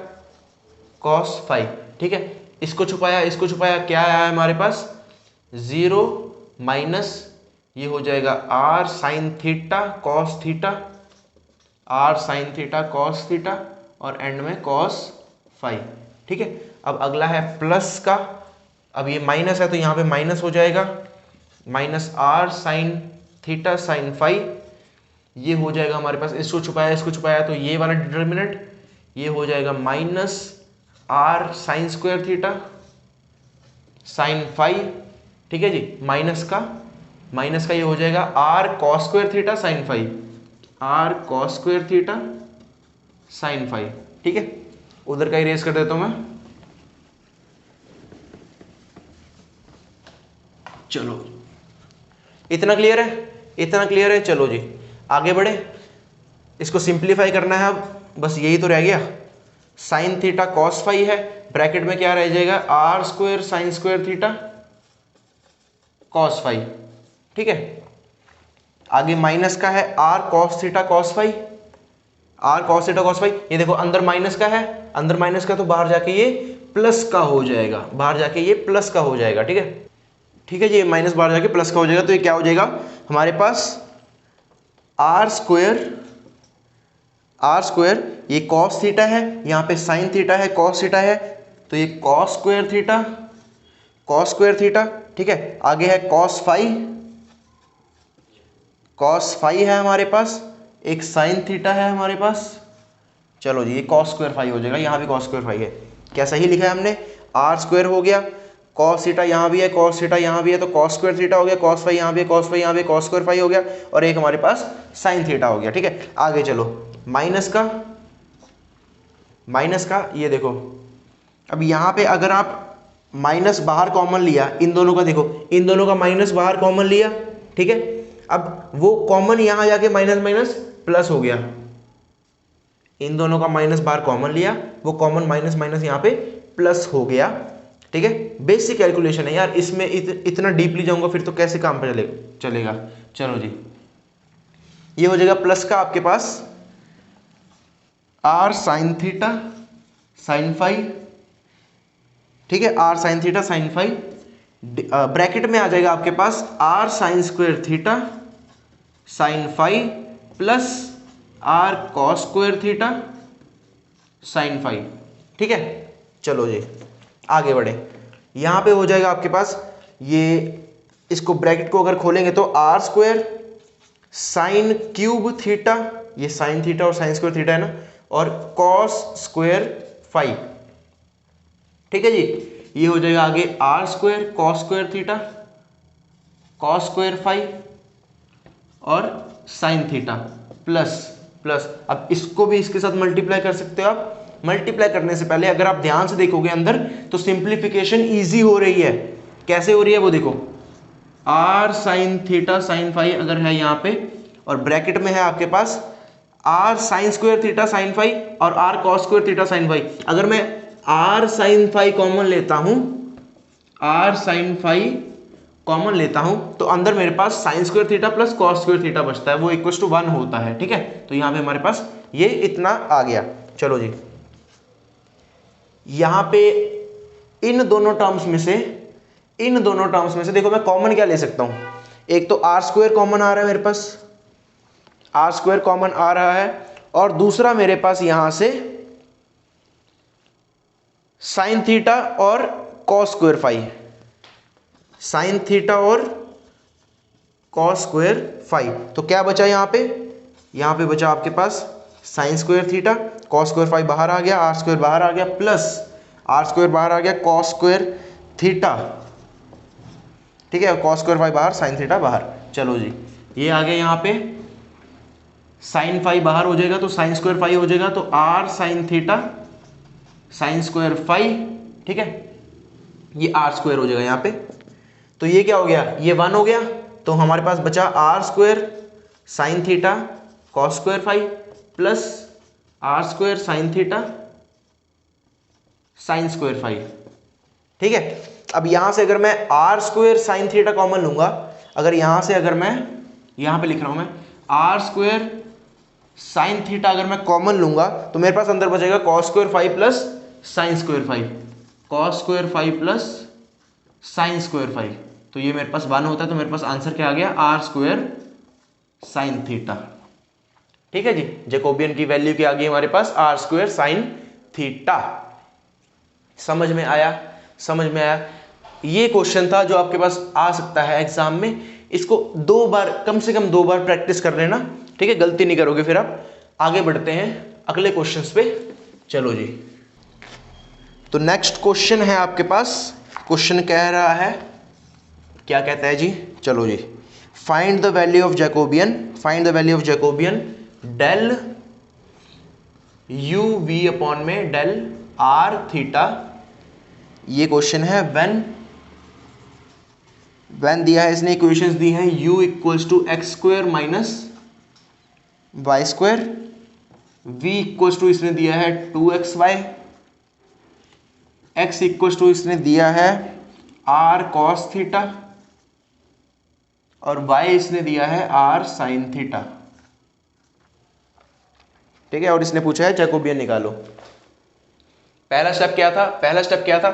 cos phi, ठीक है। इसको छुपाया, क्या आया हमारे पास 0 माइनस ये हो जाएगा r sine theta cos theta, r sine theta cos theta और एंड में कॉस फाई, ठीक है। अब अगला है प्लस का, अब ये माइनस है तो यहाँ पे माइनस हो जाएगा, minus r sine theta sine phi, ये हो जाएगा हमारे पास, इसको छुपाया तो ये वाला डिटर्मिनेंट, ये हो जाएगा minus r sine square theta sine phi, ठीक है जी। माइनस का ये हो जाएगा r cos square theta sine phi, r cos square theta sine phi, ठीक है। उधर का इरेज कर देता हूं मैं। चलो इतना क्लियर है, चलो जी आगे बढ़े। इसको सिंप्लीफाई करना है अब, बस यही तो रह गया। साइन थीटा कॉस फाई है, ब्रैकेट में क्या रह जाएगा r square sine square theta cos phi, ठीक है। आगे माइनस का है r cos theta cos phi, r cos theta cos phi, ये देखो अंदर माइनस का है, अंदर माइनस का तो बाहर जाके ये प्लस का हो जाएगा, बाहर जाके ये प्लस का हो जाएगा, ठीक है, ठीक है जी। ये माइनस बाहर जाके प्लस का हो जाएगा, तो ये क्या हो जाएगा हमारे पास आर स्क्वायर, ये कॉस थीटा है, यहाँ पे साइन थीटा है कॉस थीटा है, तो ये कॉस स्क्वायर थीटा, ठीक है। आगे है कॉस फाई है हमारे पास, एक साइन थीटा है हमारे पास, चलो जी ये कॉस स्क्वायर फाई हो जाएगा, यहाँ भी कॉस स्क्वायर फाई है, क्या सही लिखा है हमने, आर स्क्वायर हो गया, कॉस थीटा यहाँ भी है, कॉस थीटा यहाँ भी है, तो कॉस स्क्वायर थीटा हो गया, कॉस फाई यहाँ भी है, कॉस फाई यहाँ भी है, कॉस स्क्वायर फाई हो गया, और एक हमारे पास साइन थीटा हो गया, ठीक है। आगे चलो माइनस का ये देखो, अब यहाँ पे अगर आप माइनस बाहर कॉमन लिया, इन दोनों का देखो, इन दोनों का माइनस बाहर कॉमन लिया, ठीक है। अब वो कॉमन यहाँ जाके माइनस माइनस प्लस हो गया, इन दोनों का माइनस बाहर कॉमन लिया, वो कॉमन माइनस माइनस यहाँ पे प्लस हो गया, ठीक है। बेसिक कैलकुलेशन है यार, इसमें इतना डीपली जाऊंगा फिर तो कैसे काम पे चलेगा। चलो जी ये हो जाएगा प्लस का आपके पास are sine theta sine phi, ठीक है, are sine theta sine phi, bracket में आ जाएगा आपके पास are sine square theta sine phi plus R cos square theta sine phi, ठीक है। चलो जी आगे बढ़े, यहाँ पे हो जाएगा आपके पास ये, इसको ब्रैकेट को अगर खोलेंगे तो r square sine cube theta, ये साइन थीटा और साइन स्क्वायर थीटा है ना, और कॉस स्क्वायर फाई, ठीक है जी। ये हो जाएगा आगे r square cos square theta cos square phi और साइन थीटा प्लस, अब इसको भी इसके साथ मल्टीप्लाई कर सकते हो आप। मल्टीप्लाई करने से पहले अगर आप ध्यान से देखोगे अंदर तो सिंप्लीफिकेशन इजी हो रही है, कैसे हो रही है वो देखो, R sine theta sine phi अगर है यहाँ पे, और ब्रैकेट में है आपके पास are sine square theta sine phi और R cos square theta sine phi. अगर मैं आर साइन फाई कॉमन लेता हूं, आर साइन फाई कॉमन लेता हूं, तो अंदर मेरे पास sine square theta plus cos square theta बचता है, वो इक्वल टू 1 होता है, ठीक है। तो यहां पे हमारे पास ये इतना आ गया। चलो जी यहां पे इन दोनों टर्म्स में से देखो मैं कॉमन क्या ले सकता हूं, एक तो आर स्क्वायर कॉमन आ रहा है मेरे पास, आर स्क्वायर कॉमन आ रहा है, और दूसरा मेरे पास यहां से साइन थीटा और cos square phi, sine theta और कॉस स्क्वायर फाई, तो क्या बचा यहां पे बचा आपके पास sine square theta, cos square phi बाहर आ गया, आर स्क्वायर बाहर आ गया, प्लस आर स्क्वायर बाहर आ गया, कॉस स्क्वायर थीटा, ठीक है, कॉस स्क्वायर फाई बाहर, साइन थीटा बाहर। चलो जी ये आ गया, यहाँ पे साइन फाई बाहर हो जाएगा तो साइन स्क्वायर फाई हो जाएगा, तो r sine theta sine square phi, ठीक है, ये आर स्क्वायर हो जाएगा यहाँ पे, तो ये क्या हो गया, ये 1 हो गया, तो हमारे पास बचा r square sine theta cos square phi plus r square sine theta sine square phi. ठीक है, अब यहां से अगर मैं r square sine theta common लूंगा, अगर यहां से अगर मैं यहां पे लिख रहा हूं मैं आर स्क्वायर साइन थीटा अगर मैं कॉमन लूंगा तो मेरे पास अंदर बचेगा cos square five plus sine square five, cos square five plus sine square five, तो ये मेरे पास 1 होता है, तो मेरे पास आंसर क्या आ गया आर स्क्वायर साइन थीटा। ठीक है जी, जैकोबियन की वैल्यू क्या आ गई हमारे पास आर स्क्वायर साइन थीटा। समझ में आया? समझ में आया? ये क्वेश्चन था जो आपके पास आ सकता है एग्जाम में, इसको 2 बार कम से कम 2 बार प्रैक्टिस कर लेना। ठीक है, गलती नहीं करोगे फिर आप। आगे बढ़ते हैं अगले क्वेश्चंस पे, चलो जी। तो नेक्स्ट क्वेश्चन है आपके पास, क्वेश्चन कह रहा है, क्या कहता है जी, चलो जी, find the value of Jacobian, find the value of Jacobian del you we upon में डेल आर थीटा। ये क्वेश्चन है व्हेन दिया है इसने, इक्वेशंस दी हैं u इक्वल्स टू X square minus Y square, v equals to इसने दिया है 2xy, x इक्वल्स टू इसने दिया है r cos थीटा और y इसने दिया है r sin थीटा। ठीक है, और इसने पूछा है जैकोबियन निकालो। पहला स्टेप क्या था? पहला स्टेप क्या था?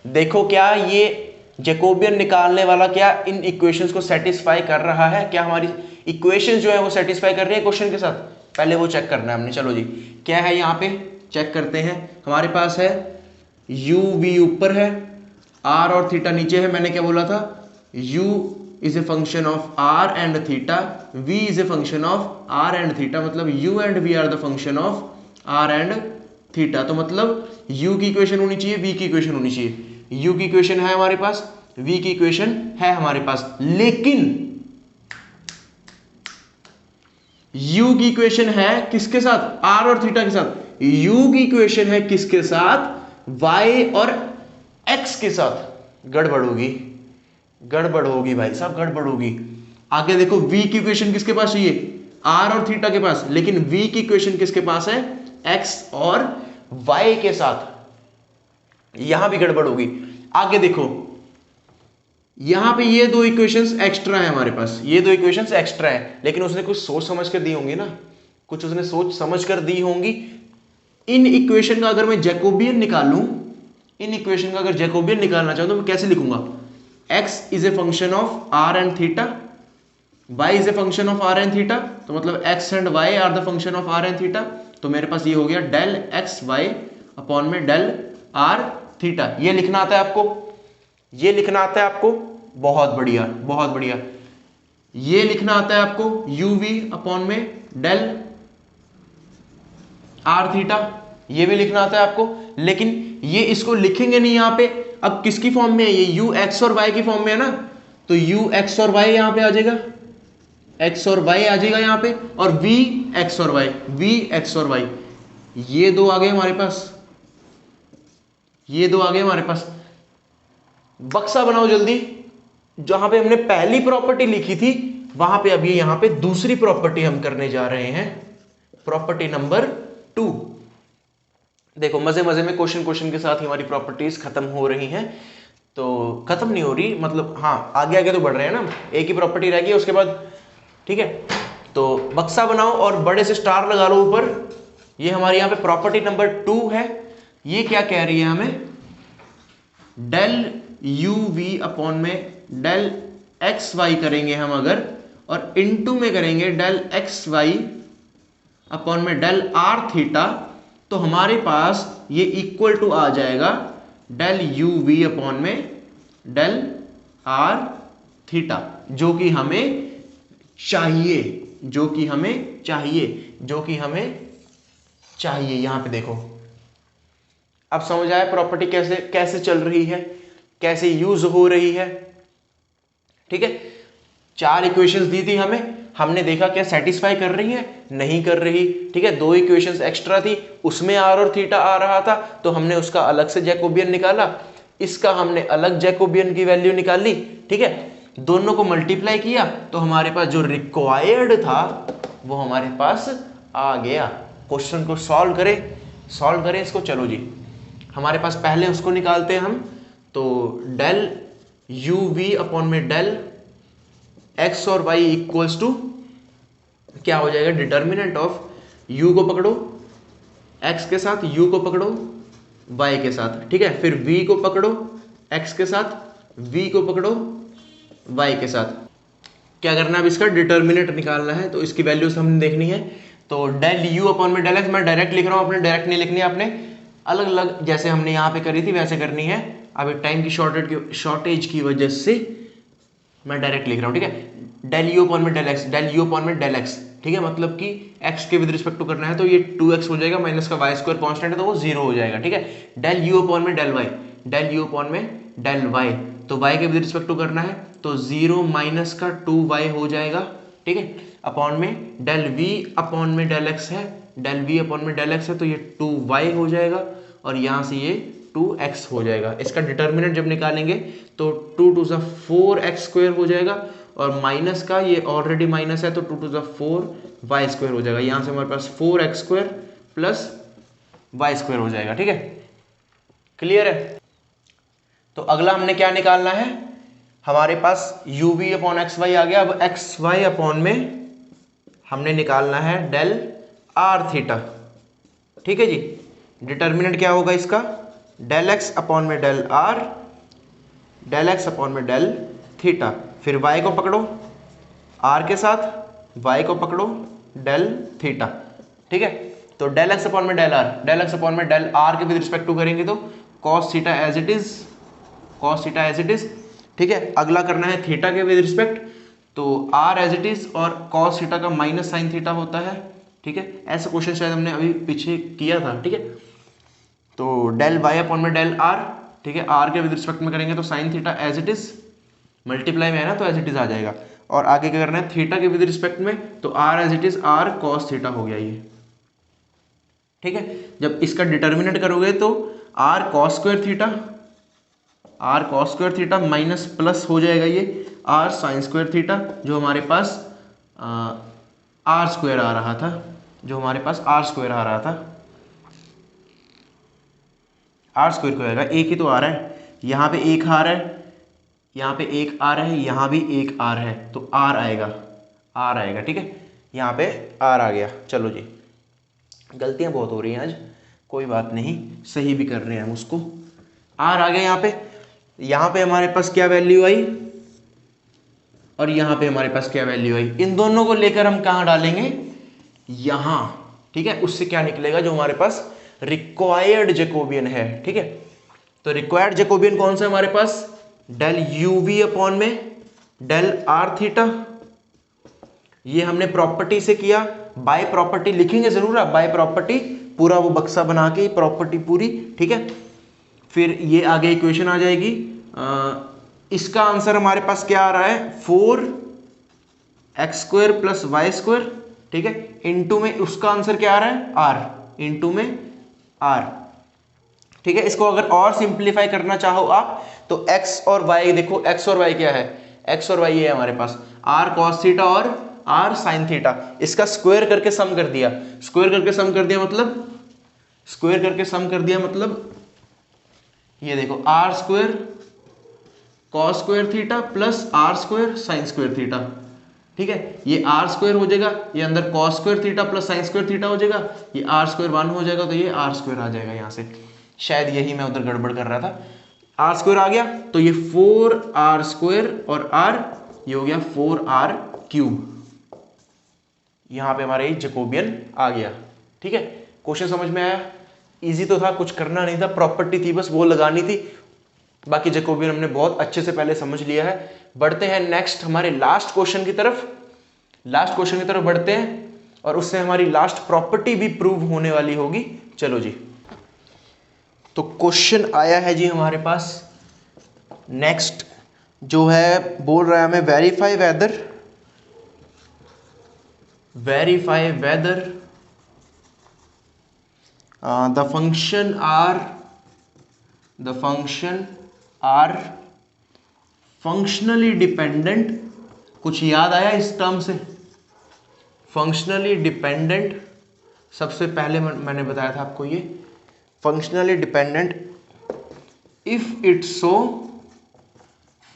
देखो क्या ये जैकोबियन निकालने वाला क्या इन इक्वेशंस को सेटिस्फाई कर रहा है, क्या हमारी इक्वेशंस जो है वो सेटिस्फाई कर रही है क्वेश्चन के साथ, पहले वो चेक करना है हमने। चलो जी, क्या है यहाँ पे चेक करते हैं। हमारे पास है u v ऊपर है, r और थीटा नीचे है। मैंने क्या बोला था? u is a function of r and theta, v is a function of r and theta, मतलब u and v are the function of r and theta. तो मतलब u की इक्वेशन होनी चाहिए, v की इक्वेशन होनी चाहिए। u की इक्वेशन है हमारे पास, v की इक्वेशन है हमारे पास, लेकिन u की इक्वेशन है किसके साथ? r और थीटा के साथ। u की इक्वेशन है किसके साथ? y और x के साथ। गड़बड़ होगी, गड़बड़ होगी भाई साहब, गड़बड़ होगी। आगे देखो, v की इक्वेशन किसके पास चाहिए? r और थीटा के पास, लेकिन v की इक्वेशन किसके पास है? x और y के साथ। यहां भी गड़बड़ होगी। आगे देखो, यहां पे ये 2 इक्वेशंस एक्स्ट्रा है हमारे पास, ये 2 इक्वेशंस एक्स्ट्रा है, लेकिन उसने कुछ सोच समझ कर दी होंगी ना, कुछ उसने सोच समझ कर दी होंगी। इन इक्वेशन का अगर मैं जैकोबियन निकालूं, इन इक्वेशन का अगर जैकोबियन निकालना चाहूं तो मैं कैसे लिखूंगा? x is a function of r and theta, y is a function of r and theta, तो मतलब x and y are the function of r and theta. तो मेरे पास ये हो गया डेल एक्स वाई अपॉन में डेल आर थीटा। ये लिखना आता है आपको, ये लिखना आता है आपको, बहुत बढ़िया, बहुत बढ़िया। ये लिखना आता है आपको यू वी अपॉन में डेल आर थीटा, ये भी लिखना आता है आपको, लेकिन ये इसको लिखेंगे नहीं यहां पे। अब किसकी फॉर्म में है? ये यू एक्स और वाई की फॉर्म में है ना, तो यू एक्स और वाई यहां पे आ जाएगा, x और y आ जाएगा यहाँ पे, और v x और y, v x और y, ये 2 आ गए हमारे पास, ये 2 आ गए हमारे पास। बक्सा बनाओ जल्दी। जहां पे हमने पहली प्रॉपर्टी लिखी थी वहां पे अभी यहां पे दूसरी प्रॉपर्टी हम करने जा रहे हैं, प्रॉपर्टी नंबर 2। देखो, मजे मजे में क्वेश्चन के साथ ही हमारी प्रॉपर्टीज खत्म हो रही हैं, तो खत्म नहीं हो रही, मतलब हाँ आगे आगे तो बढ़ रहे हैं ना, एक ही प्रॉपर्टी रह गई उसके बाद। ठीक है, तो बक्सा बनाओ और बड़े से स्टार लगा लो ऊपर। ये हमारे यहाँ पे प्रॉपर्टी नंबर 2 है। ये क्या कह रही है हमें? डेल यू वी अपॉन में डेल एक्स वाई करेंगे हम अगर, और इनटू में करेंगे डेल एक्स वाई अपॉन में डेल आर थीटा, तो हमारे पास ये इक्वल टू आ जाएगा डेल यू वी अपॉन में डेल आर थीटा, जो कि हमें चाहिए, जो कि हमें चाहिए, जो कि हमें चाहिए। यहां पे देखो, अब समझ आया प्रॉपर्टी कैसे कैसे चल रही है, कैसे यूज हो रही है। ठीक है, 4 इक्वेशंस दी थी हमें, हमने देखा क्या सेटिस्फाई कर रही है, नहीं कर रही। ठीक है, 2 इक्वेशंस एक्स्ट्रा थी, उसमें आर और थीटा आ रहा था, तो हमने उसका अलग से जैकोबियन निकाला, इसका हमने अलग जैकोबियन की वैल्यू निकाल ली। ठीक है, दोनों को मल्टीप्लाई किया तो हमारे पास जो रिक्वायर्ड था वो हमारे पास आ गया। क्वेश्चन को सॉल्व करें इसको। चलो जी, हमारे पास पहले उसको निकालते हैं हम। तो डेल यू वी अपॉन में डेल एक्स और वाई इक्वल्स टू क्या हो जाएगा, डिटर्मिनेंट ऑफ u को पकड़ो x के साथ, u को पकड़ो y के साथ, ठीक है। फिर v को पकड़ो x के साथ, v को पकड़ो y के साथ। क्या करना है, अब इसका डिटर्मिनेंट निकालना है। तो इसकी वैल्यूज हमने देखनी है। तो डेल u अपॉन में डेल x, मैं डायरेक्ट लिख रहा हूँ, अपने डायरेक्ट नहीं लिखनी है, आपने अलग अलग जैसे हमने यहाँ पे करी थी वैसे करनी है। अभी टाइम की शॉर्टेज की वजह से मैं डायरेक्ट लिख रहा हूँ, ठीक है। डेल यू अपॉन में del x, del you upon में डेल एक्स, ठीक है। मतलब कि x के विद रिस्पेक्ट टू करना है तो ये 2x हो जाएगा, माइनस का वाई स्क्वायर कॉन्स्टेंट है तो वो 0 हो जाएगा, ठीक है। डेल यू अपॉन में del y, del you upon में डेल वाई, तो y के विद रिस्पेक्ट टू करना है तो 0 माइनस का 2y हो जाएगा, ठीक है। अपॉन में डेल v अपॉन में डेल x है, डेल v अपॉन में डेल x है तो ये 2y हो जाएगा और यहाँ से ये 2x हो जाएगा। इसका डिटर्मिनेंट जब निकालेंगे तो 2 टू ज़ा 4x स्क्वायर हो जाएगा और माइनस का ये ऑलरेडी माइनस है तो 2 टू ज़ा 4y स्क्वायर हो जाएगा। यहाँ से हमारे पास 4x square plus y square हो जाएगा, ठीक है। क्लियर है। तो अगला हमने क्या निकालना है, हमारे पास U we upon X Y आ गया। अब एक्स वाई अपॉन में हमने निकालना है डेल आर थीटा, ठीक है जी। डिटर्मिनेंट क्या होगा इसका, डेल एक्स अपॉन में del are, del x upon में डेल थीटा। फिर y को पकड़ो r के साथ, y को पकड़ो डेल थीटा, ठीक है। तो डेल एक्स अपॉन में del are, del x upon में डेल आर के विद रिस्पेक्ट टू करेंगे तो cos theta as it is, cos theta as it is, ठीक है। अगला करना है थीटा के विद रिस्पेक्ट, तो r एज इट इज और cos थीटा का माइनस साइन थीटा होता है, ठीक है। ऐसा क्वेश्चन शायद हमने अभी पीछे किया था, ठीक है। तो डेल y अपॉन में डेल r, ठीक है। r के विद रिस्पेक्ट में करेंगे तो sine theta as it is, multiply में है ना तो एज इट इज आ जाएगा। और आगे क्या करना है, थीटा के विद रिस्पेक्ट में तो r as it is r cos theta हो गया ये, ठीक है। जब इसका डिटर्मिनेंट करोगे तो r cos square theta, r cos square theta minus plus हो जाएगा ये r साइन स्क्वायर थीटा, जो हमारे पास r स्क्वायर आ रहा था, जो हमारे पास r स्क्वायर आ रहा था, r स्क्वायर को आएगा, एक ही तो आ रहा है, यहाँ पे एक आ रहा है, यहाँ पे एक आ रहा है, यहाँ भी एक r है तो r आएगा, r आएगा, ठीक है। यहाँ पे r आ गया। चलो जी, गलतियां बहुत हो रही हैं आज, कोई बात नहीं, सही भी कर रहे हैं हम उसको। r आ गया यहाँ पे हमारे पास क्या वैल्यू आई और यहाँ पे हमारे पास क्या वैल्यू आई, इन दोनों को लेकर हम कहाँ डालेंगे, यहाँ, ठीक है। उससे क्या निकलेगा, जो हमारे पास रिक्वायर्ड जैकोबियन है, ठीक है। तो रिक्वायर्ड जैकोबियन कौन सा है हमारे पास, डेल यू वी अपॉन में डेल आर थीटा। ये हमने प्रॉपर्टी से किया, बाय प्रॉपर्टी लिखेंगे जरूर आप, बाय प्रॉपर्टी पूरा वो बक्सा बना के प्रॉपर्टी पूरी, ठीक है। फिर ये आगे इक्वेशन आ जाएगी। इसका आंसर हमारे पास क्या आ रहा है, 4x square plus Y square, ठीक है। इनटू में उसका आंसर क्या आ रहा है, r, इनटू में r, ठीक है। इसको अगर और सिंप्लीफाई करना चाहो आप तो x और y, देखो x और y क्या है, x और y है हमारे पास r cos थीटा और r sin थीटा। इसका स्क्वायर करके सम कर दिया, स्क्वायर करके सम कर दिया मतलब, स्क्वायर करके सम कर दिया मतलब ये देखो r square cos square theta plus r square sin square theta, ठीक है। ये r स्क्वायर हो जाएगा, ये अंदर cos square theta plus sin square theta हो जाएगा, ये r स्क्वायर 1 हो जाएगा तो ये r स्क्वायर आ जाएगा यहाँ से। शायद यही मैं उधर गड़बड़ कर रहा था, r स्क्वायर आ गया तो ये 4r स्क्वायर और r ये हो गया 4r क्यूब। यहाँ पे हमारा ये जैकोबियन आ गया, ठीक है। क्वेश्चन समझ में आया, इजी तो था, कुछ करना नहीं था, प्रॉपर्टी थी बस वो लगानी थी, बाकी जैकोबियन हमने बहुत अच्छे से पहले समझ लिया है। बढ़ते हैं नेक्स्ट हमारे लास्ट क्वेश्चन की तरफ, लास्ट क्वेश्चन की तरफ बढ़ते हैं और उससे हमारी लास्ट प्रॉपर्टी भी प्रूव होने वाली होगी। चलो जी, तो क्वेश्चन आया है जी हमारे पास नेक्स्ट, जो है बोल रहा है हमें verify whether the function are functionally dependent. कुछ याद आया इस टर्म से, फंक्शनली डिपेंडेंट सबसे पहले मैंने बताया था आपको ये functionally dependent, if it so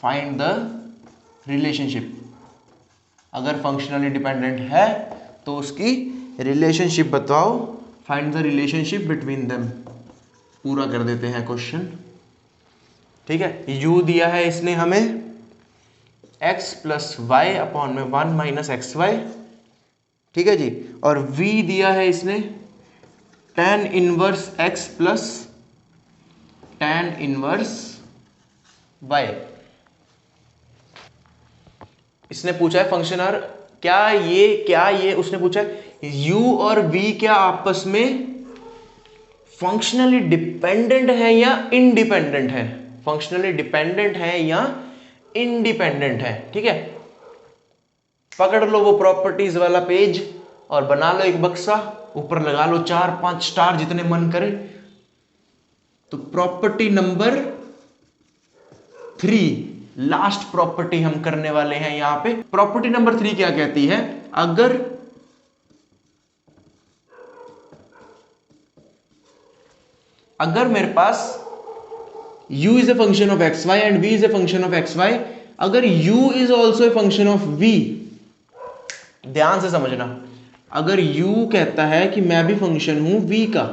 find the relationship. अगर फंक्शनली डिपेंडेंट है तो उसकी रिलेशनशिप बताओ, find the relationship between them. पूरा कर देते हैं क्वेश्चन, ठीक है। u दिया है इसने हमें x प्लस वाई अपॉन में 1 माइनस एक्स वाई, ठीक है जी। और v दिया है इसने tan inverse x plus tan inverse y। इसने पूछा है फंक्शन और क्या ये उसने पूछा है u और v क्या आपस में फंक्शनली डिपेंडेंट है या इंडिपेंडेंट है, फंक्शनली डिपेंडेंट है या इंडिपेंडेंट है, ठीक है। पकड़ लो वो प्रॉपर्टीज वाला पेज और बना लो एक बक्सा, ऊपर लगा लो 4-5 स्टार जितने मन करे। तो प्रॉपर्टी नंबर 3, लास्ट प्रॉपर्टी हम करने वाले हैं यहां पे। प्रॉपर्टी नंबर 3 क्या कहती है, अगर मेरे पास u is a function of x y and v is a function of x y, अगर u is also a function of v, ध्यान से समझना, अगर u कहता है कि मैं भी फंक्शन हूं v का,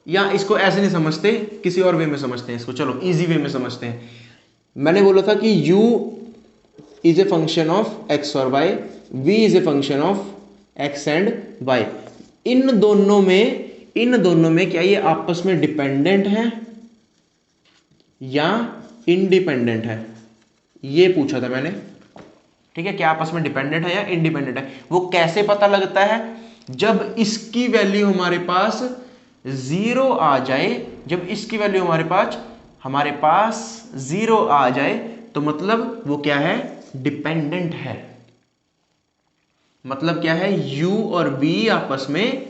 या इसको ऐसे नहीं समझते, किसी और वे में समझते हैं इसको, चलो इजी वे में समझते हैं। मैंने बोला था कि u is a function of x और y, v is a function of x and y। इन दोनों में क्या ये आपस में डिपेंडेंट है या इंडिपेंडेंट है, ये पूछा था मैंने, ठीक है। क्या आपस में डिपेंडेंट है या इंडिपेंडेंट है। वो कैसे पता लगता है, जब इसकी वैल्यू हमारे पास 0 आ जाए, जब इसकी वैल्यू हमारे पास 0 आ जाए तो मतलब वो क्या है, डिपेंडेंट है। मतलब क्या है, u और v आपस में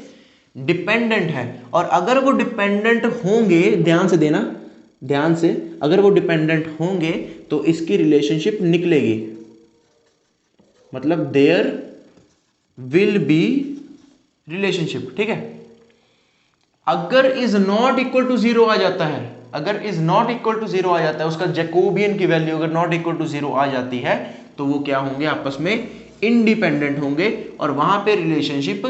डिपेंडेंट है। और अगर वो डिपेंडेंट होंगे, ध्यान से देना, ध्यान से, अगर वो डिपेंडेंट होंगे तो इसकी रिलेशनशिप निकलेगी, मतलब देयर विल बी रिलेशनशिप, ठीक है। अगर इज नॉट इक्वल टू 0 आ जाता है, अगर इज नॉट इक्वल टू 0 आ जाता है, उसका जैकोबियन की वैल्यू अगर नॉट इक्वल टू 0 आ जाती है तो वो क्या होंगे, आपस में इंडिपेंडेंट होंगे और वहां पे रिलेशनशिप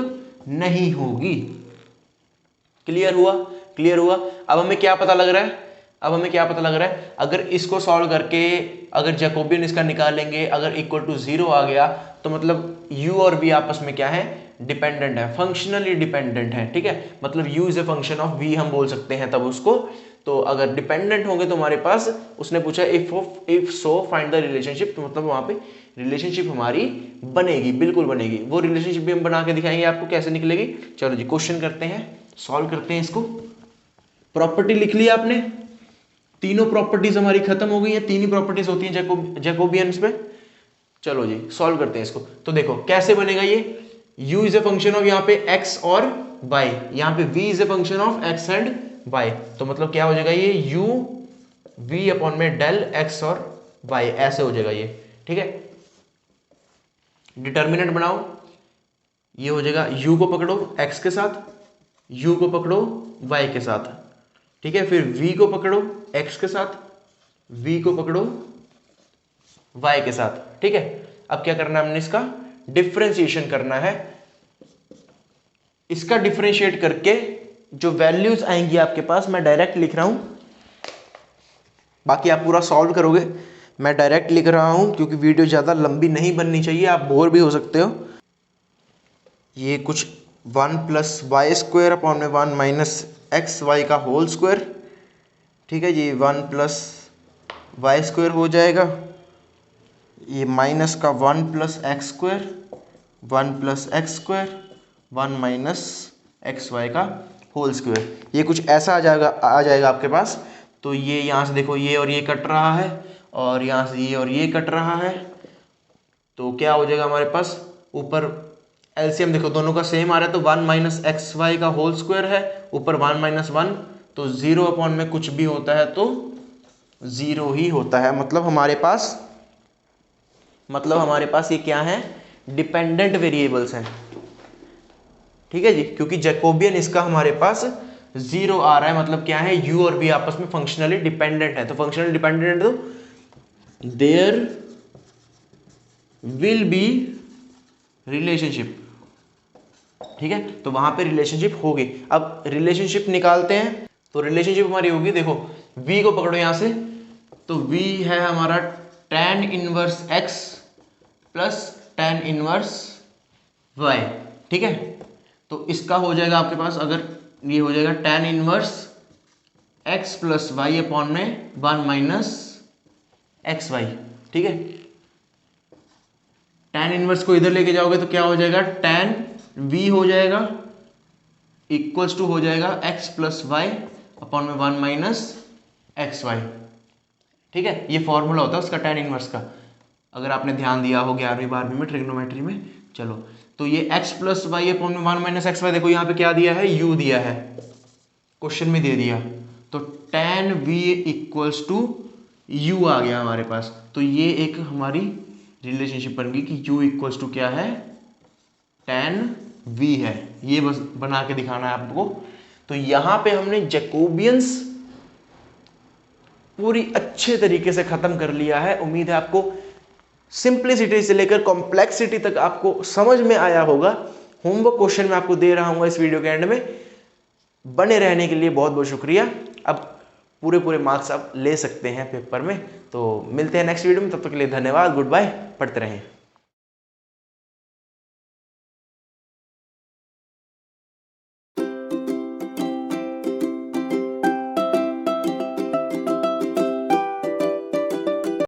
नहीं होगी। क्लियर हुआ, क्लियर हुआ। अब हमें क्या पता लग रहा है, अगर इसको सॉल्व करके अगर जैकोबियन इसका निकालेंगे, अगर इक्वल टू 0 आ गया तो मतलब u और v आपस में क्या है, डिपेंडेंट है, फंक्शनली डिपेंडेंट है, ठीक है। मतलब u is a function of v हम बोल सकते हैं तब उसको। तो अगर डिपेंडेंट होंगे तो हमारे पास, उसने पूछा if so find the relationship, तो मतलब वहां पे रिलेशनशिप हमारी बनेगी, बिल्कुल बनेगी। वो रिलेशनशिप भी हम बना के दिखाएंगे आपको कैसे निकलेगी। चलो जी क्वेश्चन करते हैं, सॉल्व करते हैं इसको। प्रॉपर्टी लिख लिया आपने, तीनों प्रॉपर्टीज हमारी खत्म हो गई है, तीन ही प्रॉपर्टीज होती हैं जैकोबियंस में। चलो जी सॉल्व करते हैं इसको। तो देखो कैसे बनेगा ये, u is a function of यहाँ पे x और y, यहाँ पे v is a function of x and y। तो मतलब क्या हो जाएगा ये u v अपॉन में डेल x और y, ऐसे हो जाएगा ये, ठीक है। डिटर्मिनेंट बनाओ, ये हो जाएगा u को पकड़ो x के साथ, u को पकड़ो y के साथ, ठीक है। फिर v को पकड़ो x के साथ, v को पकड़ो y के साथ, ठीक है। अब क्या करना है, हमने इसका डिफरेंशिएशन करना है। इसका डिफरेंशिएट करके जो वैल्यूज आएंगी आपके पास, मैं डायरेक्ट लिख रहा हूं, बाकी आप पूरा सॉल्व करोगे। मैं डायरेक्ट लिख रहा हूं क्योंकि वीडियो ज़्यादा लंबी नहीं बननी चाहिए, आप बोर भी हो सकते हो। ये कुछ 1 प्लस वाई स्क्वायर अपॉन में 1 माइनस एक्स वाई का होल स्क्वायर, ठीक है जी। 1 प्लस वाई स्क्वायर हो जाएगा, ये माइनस का 1 plus x square, 1 plus x square, 1 minus x y का होल स्क्वायर, ये कुछ ऐसा आ जाएगा आपके पास। तो ये यहाँ से देखो, ये और ये कट रहा है, और यहाँ से ये और ये कट रहा है, तो क्या हो जाएगा हमारे पास, ऊपर एलसीएम देखो दोनों का सेम आ रहा है, तो 1 माइनस एक्स वाई का होल स्क्वायर है, ऊपर 1 माइनस 1, तो 0 अपॉन में कुछ भी होता है तो 0 ही होता है। मतलब हमारे पास ये क्या है, डिपेंडेंट वेरिएबल्स हैं, ठीक है जी, क्योंकि जैकोबियन इसका हमारे पास 0 आ रहा है, मतलब क्या है, u और v आपस में फंक्शनली डिपेंडेंट है। तो फंक्शनली डिपेंडेंट है तो देयर विल बी रिलेशनशिप, ठीक है, तो वहां पे रिलेशनशिप होगी। अब रिलेशनशिप निकालते हैं, तो रिलेशनशिप हमारी होगी, देखो v को पकड़ो यहां से, तो v है हमारा tan inverse x plus tan inverse y, ठीक है। तो इसका हो जाएगा आपके पास, अगर ये हो जाएगा tan inverse x plus y upon में 1 माइनस एक्स वाई, ठीक है। tan इनवर्स को इधर लेके जाओगे तो क्या हो जाएगा, tan v हो जाएगा इक्वल्स टू हो जाएगा x प्लस वाई अपॉन में 1 माइनस एक्स वाई, ठीक है। ये फॉर्मूला होता है उसका tan इनवर्स का, अगर आपने ध्यान दिया हो 11वीं 12वीं में ट्रिग्नोमेट्री में। चलो, तो ये x प्लस वाई अपॉन में 1 माइनस एक्स वाई, देखो यहाँ पे क्या दिया है, u दिया है, क्वेश्चन में दे दिया, तो tan v equals to u आ गया हमारे पास। तो ये एक हमारी रिलेशनशिप बन गई कि u इक्वल्स टू क्या है, tan v है। ये बस बना के दिखाना है आपको। तो यहां पे हमने जैकोबियंस पूरी अच्छे तरीके से खत्म कर लिया है। उम्मीद है आपको सिंप्लिसिटी से लेकर कॉम्प्लेक्सिटी तक आपको समझ में आया होगा। होमवर्क क्वेश्चन मैं आपको दे रहा हूँ इस वीडियो के एंड में। बने रहने के लिए बहुत बहुत शुक्रिया। अब पूरे मार्क्स आप ले सकते हैं पेपर में। तो मिलते हैं नेक्स्ट वीडियो में, तब तक के लिए धन्यवाद, गुड बाय, पढ़ते रहें।